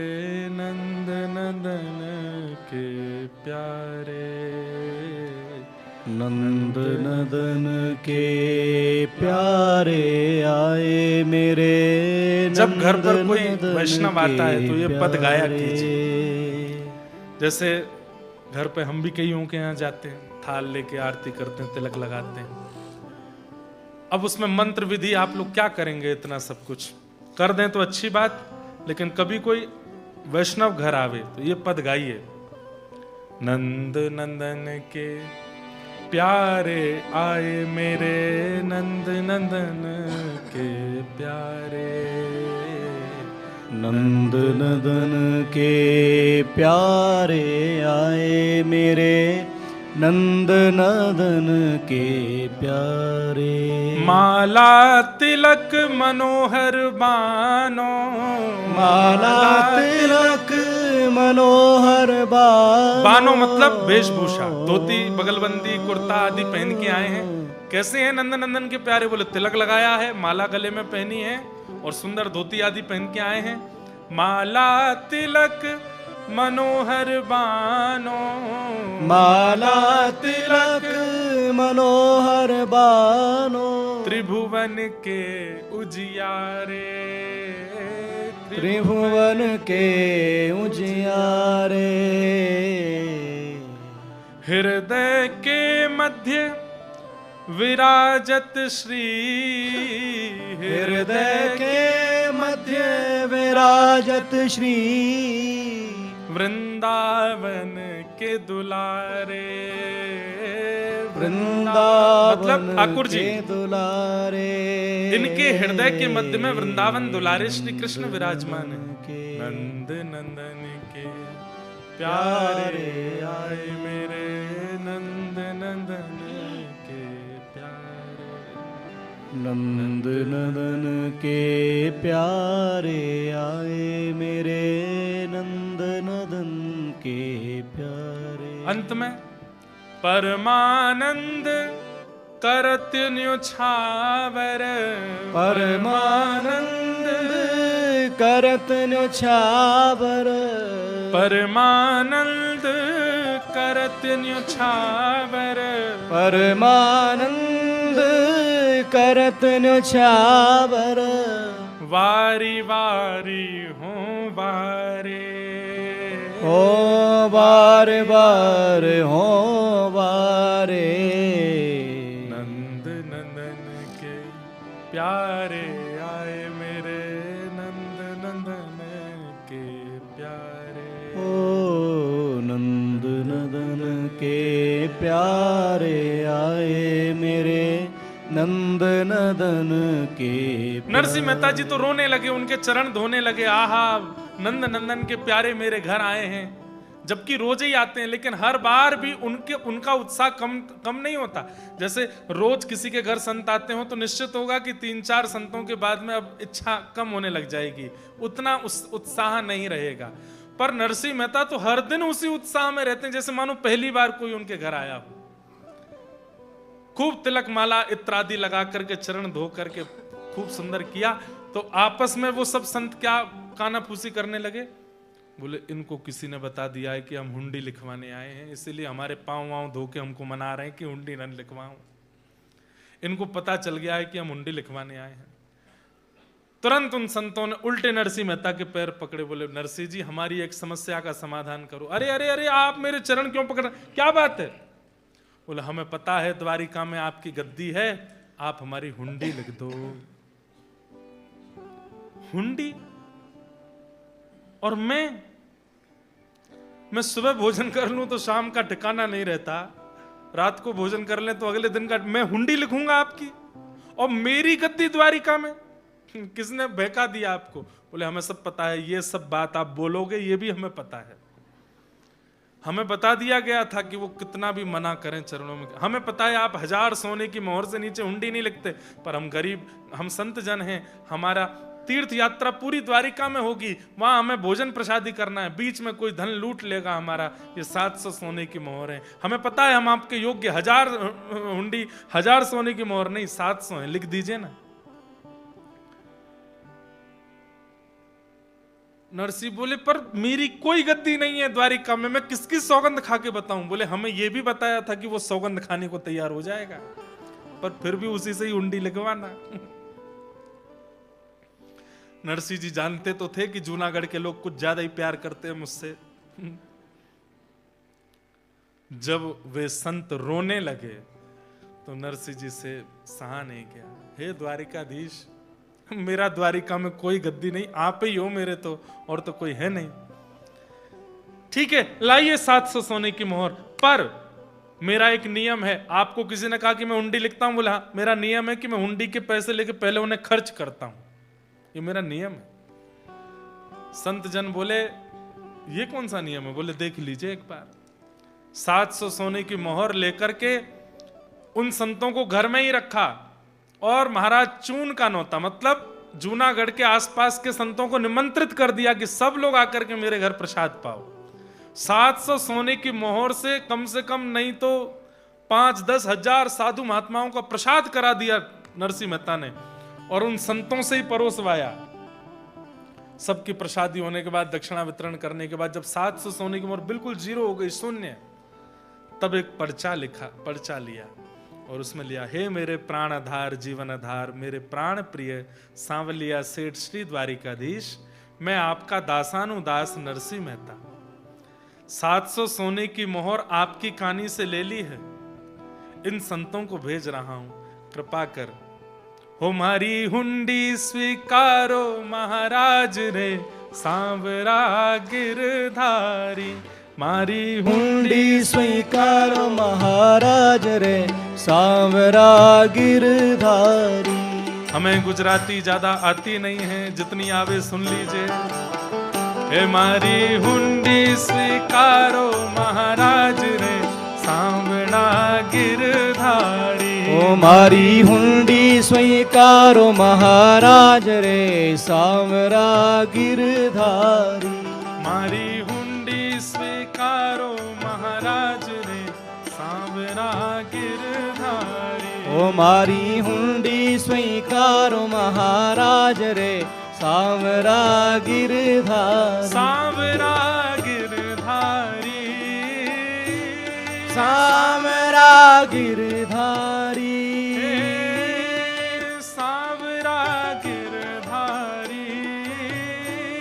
नंद नंदन के प्यारे, नंद नंदन के प्यारे आए मेरे। जब घर पर कोई वैष्णव आता है तो ये पद गाया कीजिए। जैसे घर पे हम भी कईयों के यहाँ जाते हैं, थाल लेके आरती करते हैं, तिलक लगाते हैं। अब उसमें मंत्र विधि आप लोग क्या करेंगे, इतना सब कुछ कर दें तो अच्छी बात, लेकिन कभी कोई वैष्णव घर आवे तो ये पद गाइए, नंद नंदन के प्यारे आए मेरे, नंद नंदन के प्यारे, नंद नंदन के प्यारे आए मेरे, नंद नंदन के प्यारे। माला तिलक मनोहर बानो, माला तिलक मनोहर बानो मतलब वेशभूषा, धोती बगलबंदी कुर्ता आदि पहन के आए हैं। कैसे हैं नंद नंदन के प्यारे? बोले तिलक लगाया है, माला गले में पहनी है और सुंदर धोती आदि पहन के आए हैं। माला तिलक मनोहर बानो, माला तिलक मनोहर बानो, त्रिभुवन के उजियारे, त्रिभुवन के उजियारे। हृदय के मध्य विराजत श्री, हृदय के मध्य विराजत श्री, वृंदावन के दुलारे, वृंदावन मतलब ठाकुर जी के दुलारे। इनके हृदय के मध्य में वृंदावन दुलारे श्री कृष्ण विराजमान है। नंद नंदन के प्यारे आए मेरे, नंद नंदन के प्यारे, नंद नंदन के प्यारे आए मेरे, नंद नंदन के प्यारे। अंत में परमानंद करत न्योछावर, परमानंद करत न्योछावर, परमानंद करत न्योछावर, परमानंद करत न्योछावर। वारी वारी हो वारे, हो बार बार हो बारे। नंद नंदन के प्यारे आए प्यारे आए मेरे नंद नदन के नरसिंह मेहता जी तो रोने लगे, उनके चरण धोने लगे। आहा, नंद नंदन के प्यारे मेरे घर आए हैं। जबकि रोज ही आते हैं, लेकिन हर बार भी उनका उत्साह कम नहीं होता। जैसे रोज किसी के घर संत आते हो तो निश्चित होगा कि 3-4 संतों के बाद में अब इच्छा कम होने लग जाएगी, उतना उत्साह नहीं रहेगा। पर नरसिंह मेहता तो हर दिन उसी उत्साह में रहते हैं, जैसे मानो पहली बार कोई उनके घर आया हो। खूब तिलक माला इत्यादि लगा करके चरण धो करके खूब सुंदर किया। तो आपस में वो सब संत क्या कानाफूसी करने लगे, बोले इनको किसी ने बता दिया है कि हम हुंडी लिखवाने आए हैं, इसीलिए हमारे पांव वाँव धो के हमको मना रहे हैं कि हुंडी न लिखवाऊं। इनको पता चल गया है कि हम हुंडी लिखवाने आए हैं। तुरंत उन संतों ने उल्टे नरसिंह मेहता के पैर पकड़े, बोले नरसिंह जी हमारी एक समस्या का समाधान करो। अरे अरे अरे, आप मेरे चरण क्यों पकड़, क्या बात है? बोले हमें पता है द्वारिका में आपकी गद्दी है, आप हमारी हुंडी लिख दो। हुंडी? और मैं सुबह भोजन कर लूं तो शाम का ठिकाना नहीं रहता, रात को भोजन कर लें तो अगले दिन का, मैं हुंडी लिखूंगा आपकी और मेरी गद्दी द्वारिका में? किसने बहका दिया आपको? बोले हमें सब पता है, ये सब बात आप बोलोगे ये भी हमें पता है। हमें बता दिया गया था कि वो कितना भी मना करें चरणों में। हमें पता है आप 1000 सोने की मोहर से नीचे हुंडी नहीं लिखते, पर हम गरीब, हम संत जन हैं, हमारा तीर्थ यात्रा पूरी द्वारिका में होगी, वहां हमें भोजन प्रसादी करना है, बीच में कोई धन लूट लेगा हमारा, ये 700 सोने की मोहर है। हमें पता है हम आपके योग्य, 1000 हुंडी, 1000 सोने की मोहर नहीं 700 है, लिख दीजिए ना। नरसिंह बोले पर मेरी कोई गद्दी नहीं है द्वारिका में, मैं किसकी सौगंध खा के बताऊं? बोले हमें यह भी बताया था कि वो सौगंध खाने को तैयार हो जाएगा, पर फिर भी उसी से ही हुंडी लिखवाना। नरसिंह जी जानते तो थे कि जूनागढ़ के लोग कुछ ज्यादा ही प्यार करते हैं मुझसे। जब वे संत रोने लगे तो नरसिंह जी से सहा नहीं गया। हे द्वारिकाधीश, मेरा द्वारिका में कोई गद्दी नहीं, आप ही हो मेरे तो, और तो कोई है नहीं। ठीक है, लाइए 700 सोने की मोहर, पर मेरा एक नियम है। आपको किसी ने कहा कि मैं हुंडी लिखता हूं? बोला हाँ, मेरा नियम है कि मैं हुंडी के पैसे लेके पहले उन्हें खर्च करता हूं, ये मेरा नियम है। संत जन बोले ये कौन सा नियम है? बोले देख लीजिए एक बार। 700 सोने की मोहर लेकर के उन संतों को घर में ही रखा, और महाराज चून का नौता, मतलब जूनागढ़ के आसपास के संतों को निमंत्रित कर दिया कि सब लोग आकर के मेरे घर प्रसाद पाओ। 700 सोने की मोहर से कम नहीं तो 5-10 हजार साधु महात्माओं का प्रसाद करा दिया नरसिंह मेहता ने, और उन संतों से ही परोसवाया। सबकी प्रसादी होने के बाद, दक्षिणा वितरण करने के बाद, जब 700 सोने की मोहर बिल्कुल 0 हो गई, शून्य, तब एक पर्चा लिया और उसमें लिया, हे मेरे प्राण आधार जीवन आधार, मेरे प्राण प्रिय सांवलिया सेठ श्री द्वारिकाधीश, मैं आपका दासानुदास नरसिंह मेहता 700 सोने की मोहर आपकी कानी से ले ली है, इन संतों को भेज रहा हूं, कृपा कर हो मारी हुंडी स्वीकारो महाराज रे सांवरा गिरधारी। मारी हुंडी स्वीकारो महाराज रे सांवरा गिरधारी। हमें गुजराती ज्यादा आती नहीं है, जितनी आवे सुन लीजिए। हे मारी हुंडी स्वीकारो महाराज रे सांवरा गिरधारी। ओ मारी हुंडी स्वीकारो महाराज रे सांवरा गिरधारी। मारी हुंडी स्वीकारो महाराज रे सांवरा गिरधारी। ओ मारी हुंडी स्वीकारो महाराज रे सांवरा गिरधारी। सांवरा गिरधारी। सांवरा गिरधारी। सांवरा गिरधारी।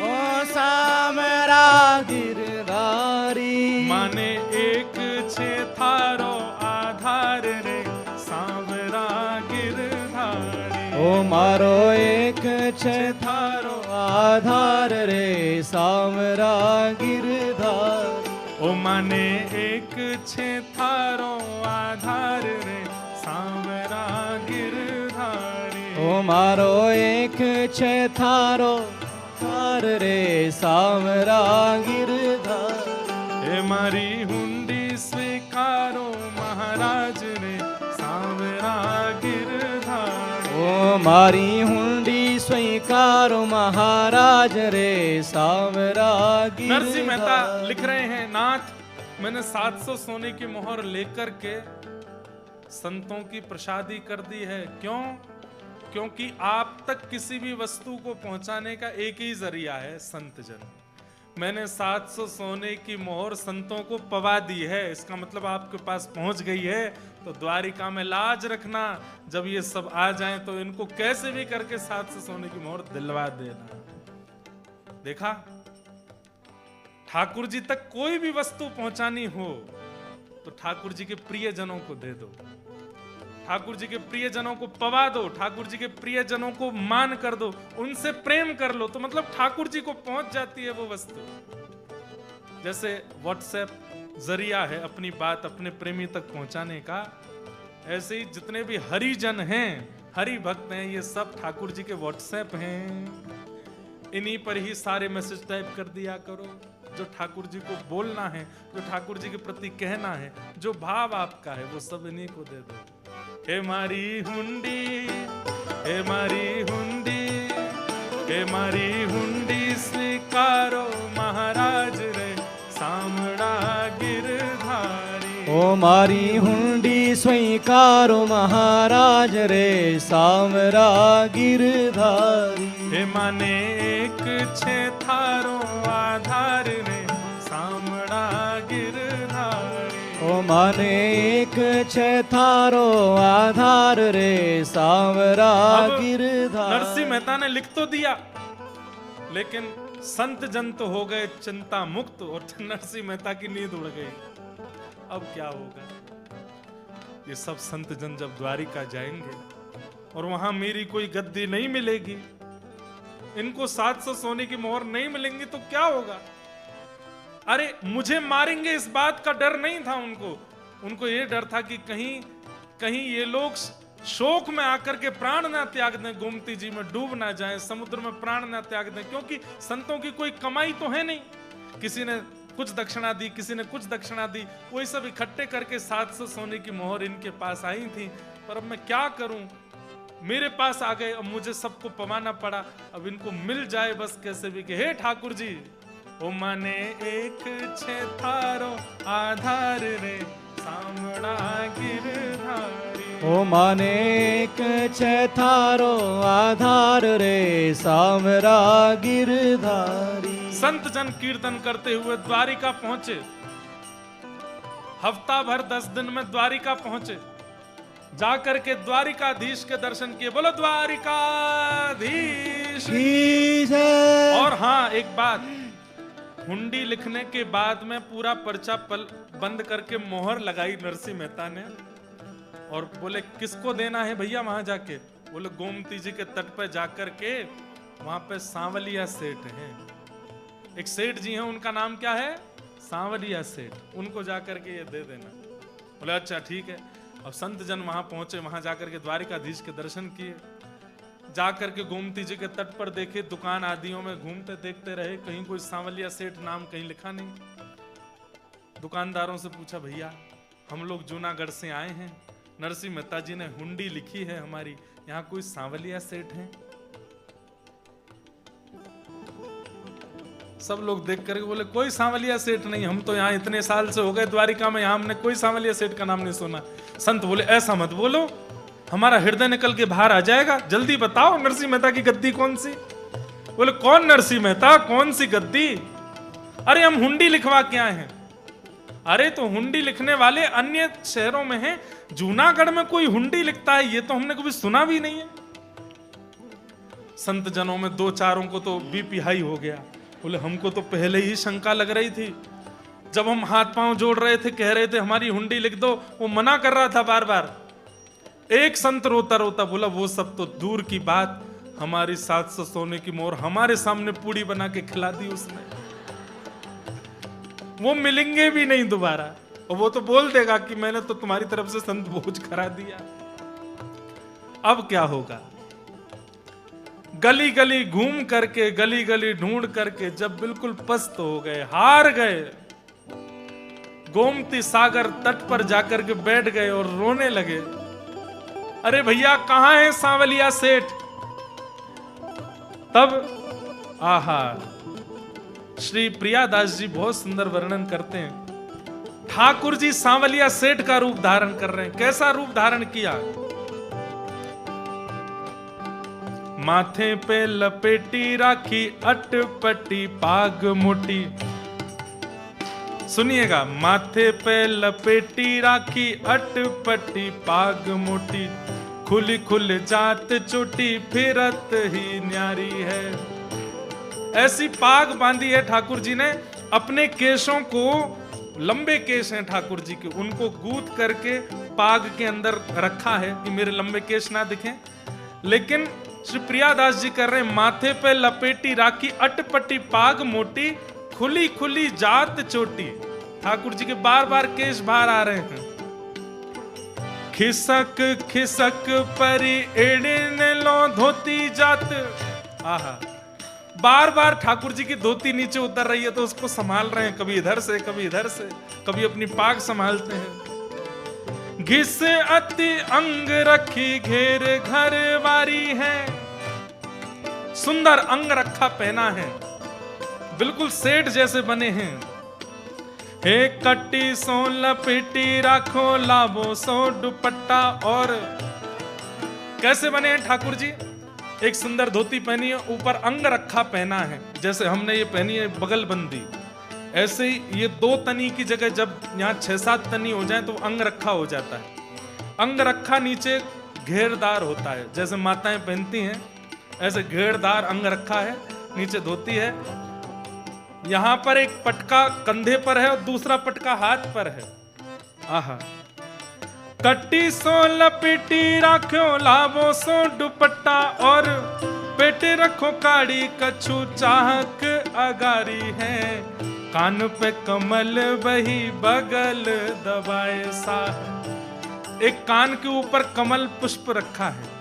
ओ सांवरा गिरधारी। माने एक छे थारो आधार रे सांवरा गिरधारी। ओ मारो एक छे थारो आधार रे सांवरा गिरधारी। ओ माने एक छे थारो आधार रे सांवरा गिरधारी। ओ मारो एक छे थारो थार रे सांवरा गिरधारी। हे मारी हुंडी स्वीकारो महाराज रे सांवरा गिरधारी। ओ मारी हुंडी स्वीकारो महाराज रे सांवरा गिरधारी। नरसिंह मेहता लिख रहे हैं, नाथ मैंने 700 सोने की मोहर लेकर के संतों की प्रसादी कर दी है। क्यों? क्योंकि आप तक किसी भी वस्तु को पहुंचाने का एक ही जरिया है, संत जन। मैंने 700 सोने की मोहर संतों को पवा दी है, इसका मतलब आपके पास पहुंच गई है। तो द्वारिका में लाज रखना, जब ये सब आ जाएं तो इनको कैसे भी करके 700 सोने की मोहर दिलवा देना। देखा, ठाकुर जी तक कोई भी वस्तु पहुंचानी हो तो ठाकुर जी के प्रियजनों को दे दो, ठाकुर जी के प्रियजनों को पवा दो, ठाकुर जी के प्रियजनों को मान कर दो, उनसे प्रेम कर लो, तो मतलब ठाकुर जी को पहुंच जाती है वो वस्तु। जैसे व्हाट्सएप जरिया है अपनी बात अपने प्रेमी तक पहुंचाने का, ऐसे ही जितने भी हरिजन हैं, हरि भक्त हैं, ये सब ठाकुर जी के व्हाट्सएप हैं। इन्हीं पर ही सारे मैसेज टाइप कर दिया करो, जो ठाकुर जी को बोलना है, जो ठाकुर जी के प्रति कहना है, जो भाव आपका है, वो सब इन्हीं को दे दो। हे मारी हुंडी, हे मारी हुंडी, हे मारी हुंडी स्वीकारो महाराज रे सांवरा गिरधारी। ओ मारी हुंडी स्वीकारो महाराज रे सांवरा गिरधारी। हे माने एक छे थारो आधार रे सांवरा गिरधारी। ओ माने एक छे थारो आधार रे सांवरा अब गिरधारी। नरसिंह मेहता ने लिख तो दिया, लेकिन संत जन तो हो गए चिंता मुक्त और नरसिंह मेहता की नींद उड़ गई। अब क्या होगा? ये सब संत जन जब द्वारिका जाएंगे और वहां मेरी कोई गद्दी नहीं मिलेगी, इनको 700 सोने की मोहर नहीं मिलेंगी, तो क्या होगा? अरे मुझे मारेंगे इस बात का डर नहीं था उनको ये डर था कि कहीं ये लोग शोक में आकर के प्राण ना त्याग दें, गोमती जी में डूब ना जाएं, समुद्र में प्राण ना त्याग दें, क्योंकि संतों की कोई कमाई तो है नहीं। किसी ने कुछ दक्षिणा दी, किसी ने कुछ दक्षिणा दी, वही सब इकट्ठे करके 700 सोने की मोहर इनके पास आई थी। पर अब मैं क्या करूं, मेरे पास आ गए, अब मुझे सबको पवाना पड़ा। अब इनको मिल जाए बस कैसे भी कि हे ठाकुर जी, ओ माने एक छे थारो आधार रे सांवरा गिरधारी। ओ माने एक छे थारो आधार रे सांवरा गिरधारी। संत जन कीर्तन करते हुए द्वारिका पहुंचे। हफ्ता भर 10 दिन में द्वारिका पहुंचे। जाकर के द्वारिकाधीश के दर्शन किए। बोलो द्वारिकाधीश। और हाँ, एक बात, हुंडी लिखने के बाद में पूरा पर्चा बंद करके मोहर लगाई नरसिंह मेहता ने और बोले किसको देना है भैया वहां जाके? बोले गोमती जी के तट पे जाकर के, वहां पे सांवलिया सेठ हैं, एक सेठ जी हैं, उनका नाम क्या है? सांवलिया सेठ, उनको जाकर के ये दे देना। बोले अच्छा ठीक है। अब संत जन वहां पहुंचे, वहां जाकर के द्वारिकाधीश के दर्शन किए, जाकर के गोमती जी के तट पर देखे, दुकान आदियों में घूमते देखते रहे, कहीं कोई सांवलिया सेठ नाम कहीं लिखा नहीं। दुकानदारों से पूछा भैया हम लोग जूनागढ़ से आए हैं, नरसिंह मेहता जी ने हुंडी लिखी है हमारी, यहाँ कोई सांवलिया सेठ है? सब लोग देख करके बोले कोई सांवलिया सेठ नहीं, हम तो यहाँ इतने साल से हो गए द्वारिका में, यहाँ हमने कोई सांवलिया सेठ का नाम नहीं सुना। संत बोले ऐसा मत बोलो, हमारा हृदय निकल के बाहर आ जाएगा, जल्दी बताओ नरसिंह मेहता की गद्दी कौन सी? बोले कौन नरसिंह मेहता, कौन सी गद्दी? अरे हम हुंडी लिखवा के आए हैं। अरे तो हुंडी लिखने वाले अन्य शहरों में हैं, जूनागढ़ में कोई हुंडी लिखता है ये तो हमने कभी सुना भी नहीं है। संत जनों में दो चारों को तो बीपी हाई हो गया। बोले हमको तो पहले ही शंका लग रही थी, जब हम हाथ पांव जोड़ रहे थे, कह रहे थे हमारी हुंडी लिख दो, वो मना कर रहा था बार बार। एक संत रोता रोता बोला वो सब तो दूर की बात, हमारी 700 सोने की मोहर हमारे सामने पूड़ी बना के खिला दी उसने। वो मिलेंगे भी नहीं दोबारा, और वो तो बोल देगा कि मैंने तो तुम्हारी तरफ से संत भोज करा दिया। अब क्या होगा? गली गली घूम करके, गली गली ढूंढ करके जब बिल्कुल पस्त हो गए, हार गए, गोमती सागर तट पर जाकर के बैठ गए और रोने लगे। अरे भैया कहां है सांवलिया सेठ? तब आहा, श्री प्रियादास जी बहुत सुंदर वर्णन करते हैं। ठाकुर जी सांवलिया सेठ का रूप धारण कर रहे हैं। कैसा रूप धारण किया? माथे पे लपेटी राखी अटपटी पाग मोटी। सुनिएगा, माथे पे लपेटी राखी अटपटी पाग मोटी, खुली खुल जात चोटी फिरत ही न्यारी है। ऐसी पाग बांधी है ठाकुर जी ने। अपने केशों को, लंबे केश हैं ठाकुर जी के, उनको गूंथ करके पाग के अंदर रखा है कि मेरे लंबे केश ना दिखें। लेकिन श्री प्रियादास जी कर रहे हैं, माथे पे लपेटी राखी अटपटी पाग मोटी, खुली खुली जात चोटी। ठाकुर जी के बार बार केश बाहर आ रहे हैं। खिसक खिसक परी एड़िन लो धोती जात। आहा, बार बार ठाकुर जी की धोती नीचे उतर रही है तो उसको संभाल रहे हैं, कभी इधर से कभी इधर से, कभी अपनी पाग संभालते हैं। घिस अति अंग रखी घेर घर वारी है। सुंदर अंग रखा पहना है, बिल्कुल सेठ जैसे बने हैं। हे कट्टी सो लपेटी राखो लाभो सो दुपट्टा। और कैसे बने हैं ठाकुर जी? एक सुंदर धोती पहनी है, ऊपर अंग रखा पहना है, जैसे हमने ये पहनी है बगलबंदी। ऐसे ही ये 2 तनी की जगह जब यहाँ 6-7 तनी हो जाए तो अंग रखा हो जाता है। अंग रखा नीचे घेरदार होता है, जैसे माताएं पहनती हैं ऐसे घेरदार अंग रखा है, नीचे धोती है। यहां पर एक पटका कंधे पर है और दूसरा पटका हाथ पर है। आहा, कट्टी सो लपेटी राखो लाभो सो दुपट्टा, और पेटे रखो काड़ी कछु चाहक अगारी है। कान पे कमल वही बगल दबाए साह। एक कान के ऊपर कमल पुष्प रखा है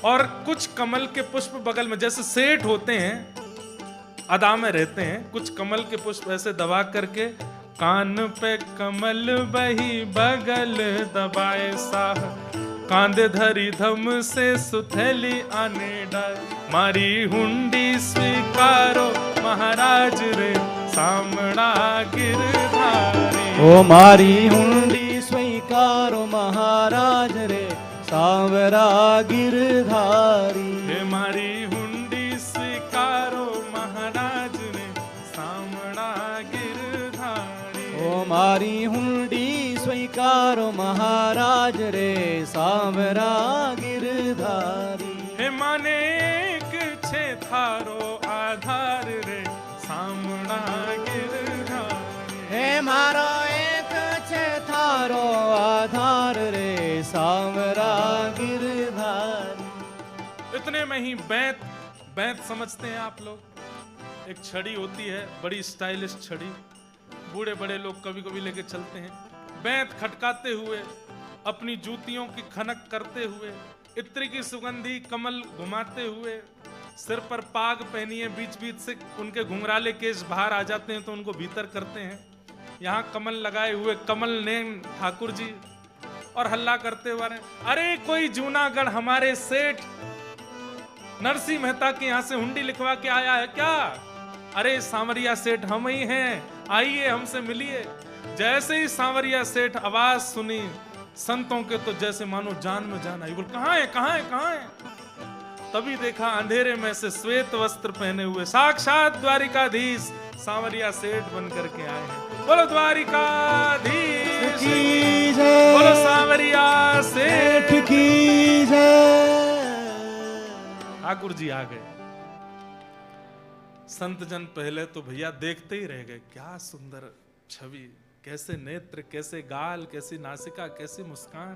और कुछ कमल के पुष्प बगल में, जैसे सेठ होते हैं अदा में रहते हैं, कुछ कमल के पुष्प ऐसे दबा करके, कान पे कमल वही बगल दबाए साह। कांधे धरी धम से सुथेली आने डाल, मारी हुंडी स्वीकारो महाराज रे सामना गिरधारी। ओ मारी हुंडी स्वीकारो महाराज रे सांवरा गिरधारी। हे मारी हुंडी स्वीकारो महाराज रे सामना गिरधारी। ओ मारी हुंडी स्वीकारो महाराज रे सांवरा गिरधारी। हे माने छे थारो आधार रे सामना गिरधारी। हे मारो एक छे थारो आधार रे सांवरा गिरधारी। इतने में ही बैंत समझते हैं आप लोग? एक छड़ी होती है, बड़ी स्टाइलिश छड़ी, बूढ़े बड़े लोग कभी कभी लेके चलते हैं। बैंत खटकाते हुए, अपनी जूतियों की खनक करते हुए, इत्र की सुगंधी कमल घुमाते हुए, सिर पर पाग पहनी है, बीच बीच से उनके घुंघराले केश बाहर आ जाते हैं तो उनको भीतर करते हैं। यहाँ कमल लगाए हुए कमल नैन ठाकुर जी, और हल्ला करते हुए, अरे कोई जूनागढ़ हमारे सेठ नरसिंह मेहता के यहाँ से हुंडी लिखवा के आया है क्या? अरे सांवरिया सेठ हम ही हैं, आइए हमसे मिलिए। जैसे ही सांवरिया सेठ आवाज सुनी संतों के तो जैसे मानो जान में जान आई। बोल कहाँ है कहाँ है कहाँ है? तभी देखा अंधेरे में से श्वेत वस्त्र पहने हुए साक्षात द्वारिकाधीश सांवरिया सेठ बन करके आए हैं। बोलो द्वारिकाधीश की जय, बोलो सांवरिया सेठ की जय। ठाकुर जी आ गए। संत जन पहले तो भैया देखते ही रह गए, क्या सुंदर छवि, कैसे नेत्र, कैसे गाल, कैसी नासिका, कैसी मुस्कान।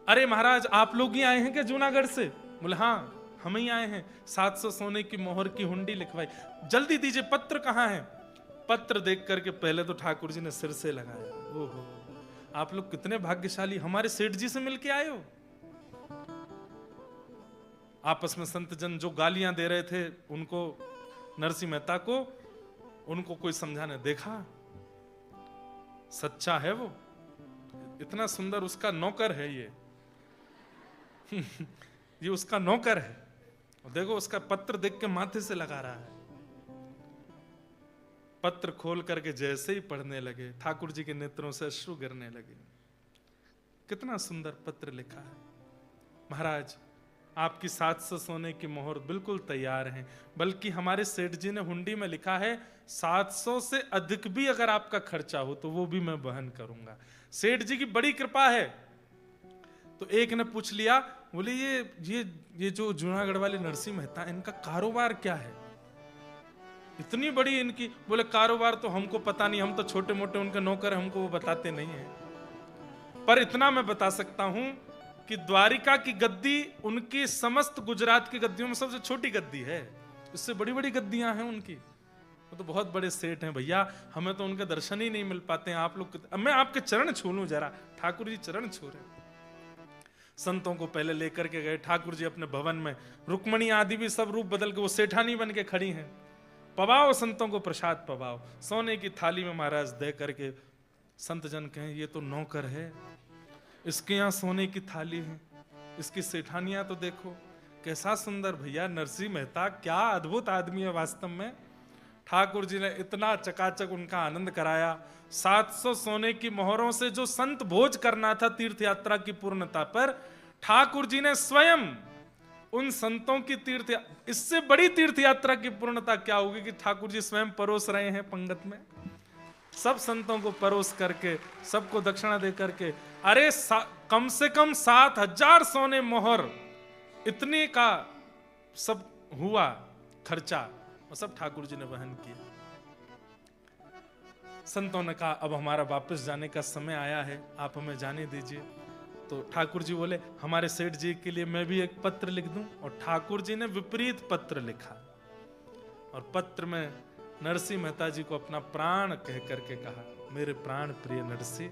अरे महाराज आप लोग ही आए हैं क्या जूनागढ़ से? बोले हाँ हम ही आए हैं, 700 सोने की मोहर की हुंडी लिखवाई, जल्दी दीजिए, पत्र कहाँ है? पत्र देख करके पहले तो ठाकुर जी ने सिर से लगाया, ओहो आप लोग कितने भाग्यशाली, हमारे सेठ जी से मिलके आए हो। आपस में संत जन जो गालियां दे रहे थे उनको, नरसिंह मेहता को, उनको कोई समझाने, देखा सच्चा है वो, इतना सुंदर उसका नौकर है ये ये उसका नौकर है, देखो उसका पत्र देख के माथे से लगा रहा है। पत्र खोल करके जैसे ही पढ़ने लगे, ठाकुर जी के नेत्रों से अश्रु गिरने लगे। कितना सुंदर पत्र लिखा है, महाराज आपकी 700 सोने की मोहर बिल्कुल तैयार है, बल्कि हमारे सेठ जी ने हुंडी में लिखा है 700 से अधिक भी अगर आपका खर्चा हो तो वो भी मैं वहन करूंगा। सेठ जी की बड़ी कृपा है। तो एक ने पूछ लिया, बोले ये जो जूनागढ़ वाले नरसिंह मेहता, इनका कारोबार क्या है, इतनी बड़ी इनकी? बोले कारोबार तो हमको पता नहीं, हम तो छोटे मोटे उनके नौकर, हमको वो बताते नहीं है, पर इतना मैं बता सकता हूं कि द्वारिका की गद्दी उनकी समस्त गुजरात की गद्दियों में सबसे छोटी गद्दी है, इससे बड़ी बड़ी गद्दियां हैं उनकी। वो तो बहुत बड़े सेठ हैं भैया, हमें तो उनके दर्शन ही नहीं मिल पाते हैं। आप लोग, मैं आपके चरण छू लूं जरा। ठाकुर जी चरण छू रहे, संतों को पहले लेकर के गए ठाकुर जी अपने भवन में, रुक्मणी आदि भी सब रूप बदल के वो सेठानी बन के खड़ी हैं। पवाओ संतों को प्रसाद पवाओ, सोने की थाली में महाराज दे करके संत जन कहें ये तो नौकर है, इसके यहाँ सोने की थाली है, इसकी सेठानियां तो देखो कैसा सुंदर। भैया नरसिंह मेहता क्या अद्भुत आदमी है वास्तव में। ठाकुर जी ने इतना चकाचक उनका आनंद कराया। 700 सोने की मोहरों से जो संत भोज करना था तीर्थ यात्रा की पूर्णता पर, ठाकुर जी ने स्वयं उन संतों की इससे बड़ी तीर्थ यात्रा की पूर्णता क्या होगी कि ठाकुर जी स्वयं परोस रहे हैं पंगत में, सब संतों को परोस करके, सबको दक्षिणा दे करके। अरे कम से कम 7000 सोने मोहर, इतने का सब हुआ खर्चा, और सब ठाकुर जी ने वहन किया। संतों ने कहा अब हमारा वापस जाने का समय आया है, आप हमें जाने दीजिए। तो ठाकुर जी बोले हमारे सेठ जी के लिए मैं भी एक पत्र लिख दूं, और ठाकुर जी ने विपरीत पत्र लिखा, और पत्र में नरसिंह मेहता जी को अपना प्राण कह करके कहा, मेरे प्राण प्रिय नरसिंह,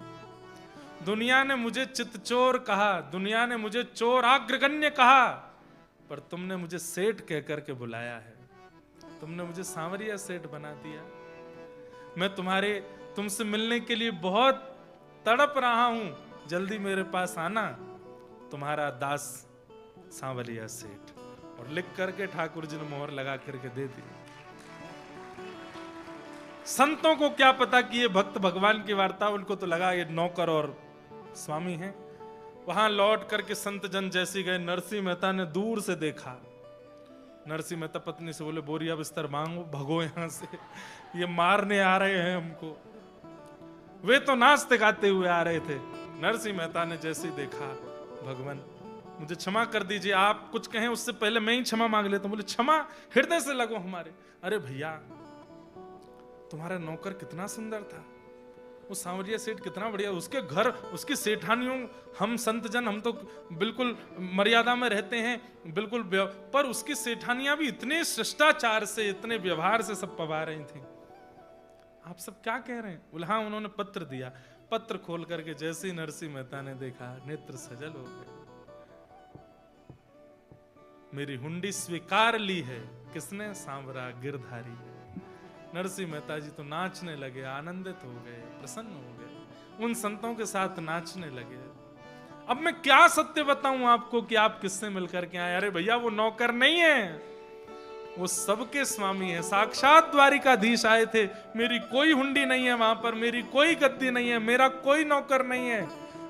दुनिया ने मुझे चितचोर कहा, दुनिया ने मुझे चोर अग्रगण्य कहा, पर तुमने मुझे सेठ कह करके बुलाया है, तुमने मुझे सांवरिया सेठ बना दिया। मैं तुमसे मिलने के लिए बहुत तड़प रहा हूं, जल्दी मेरे पास आना, तुम्हारा दास सांवरिया सेठ। और लिख करके ठाकुर जी ने मोहर लगा करके दे दी। संतों को क्या पता कि ये भक्त भगवान की वार्ता, उनको तो लगा ये नौकर और स्वामी हैं। वहां लौट करके संत जन जैसी गए, नरसिंह मेहता ने दूर से देखा। नरसिंह मेहता पत्नी से बोले बोरिया बिस्तर मांगो, भगो यहां से, ये मारने आ रहे हैं हमको। वे तो नाचते गाते हुए आ रहे थे। नरसिंह मेहता ने जैसे ही देखा, भगवान मुझे क्षमा कर दीजिए, आप कुछ कहें उससे पहले मैं ही क्षमा मांग लेता हूं। बोले क्षमा, हृदय से लगो हमारे। अरे भैया तुम्हारा नौकर कितना सुंदर था, वो सांवरिया सेठ कितना बढ़िया, उसके घर उसकी सेठानियों, हम संत जन हम तो बिल्कुल मर्यादा में रहते हैं, बिल्कुल, पर उसकी सेठानियां भी इतने शिष्टाचार से, इतने व्यवहार से सब पवा रही थी। आप सब क्या कह रहे हैं? बोले हाँ, उन्होंने पत्र दिया। पत्र खोल करके जैसे ही नरसिंह मेहता ने देखा, नेत्र सजल हो गए। मेरी हुंडी स्वीकार ली है, किसने? सांवरा गिरधारी। नरसिंह मेहता जी तो नाचने लगे, आनंदित हो गए, प्रसन्न हो गए, उन संतों के साथ नाचने लगे। अब मैं क्या सत्य बताऊं आपको कि आप किससे मिलकर के आए? अरे भैया वो नौकर नहीं है, वो सबके स्वामी है, साक्षात द्वारिकाधीश आए थे। मेरी कोई हुंडी नहीं है वहां पर, मेरी कोई गद्दी नहीं है, मेरा कोई नौकर नहीं है।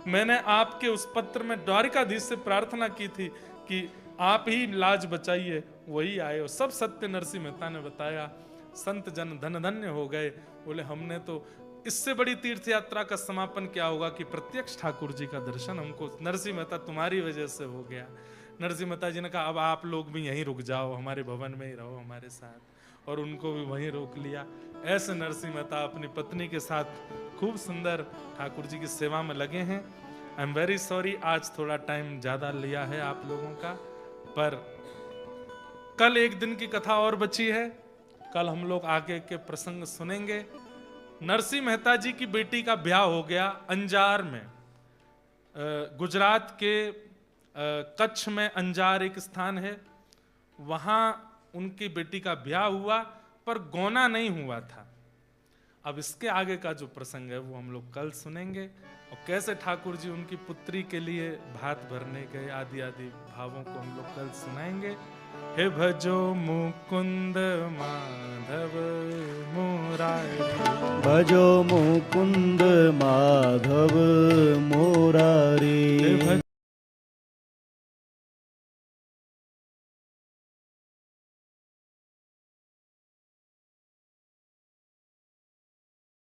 मैंने आपके उस पत्र में द्वारिकाधीश से प्रार्थना की थी कि आप ही लाज बचाइए, वही आए। और सब सत्य नरसिंह मेहता ने बताया। संत जन धन धन्य हो गए। बोले हमने तो, इससे बड़ी तीर्थ यात्रा का समापन क्या होगा कि प्रत्यक्ष ठाकुर जी का दर्शन हमको, नरसिंह मेहता तुम्हारी वजह से हो गया। नरसिंह मेहता जी ने कहा अब आप लोग भी यहीं रुक जाओ, हमारे भवन में ही रहो हमारे साथ, और उनको भी वहीं रोक लिया। ऐसे नरसिंह मेहता अपनी पत्नी के साथ खूब सुंदर ठाकुर जी की सेवा में लगे हैं। आई एम वेरी सॉरी, आज थोड़ा टाइम ज्यादा लिया है आप लोगों का, पर कल एक दिन की कथा और बची है, कल हम लोग आगे के प्रसंग सुनेंगे। नरसिंह मेहता जी की बेटी का ब्याह हो गया अंजार में, गुजरात के कच्छ में अंजार एक स्थान है, वहां उनकी बेटी का ब्याह हुआ पर गौना नहीं हुआ था। अब इसके आगे का जो प्रसंग है वो हम लोग कल सुनेंगे, और कैसे ठाकुर जी उनकी पुत्री के लिए भात भरने गए आदि आदि भावों को हम लोग कल सुनाएंगे। हे भजो मुकुंद माधव मुरारी, भजो मुकुंद माधव मुरारी,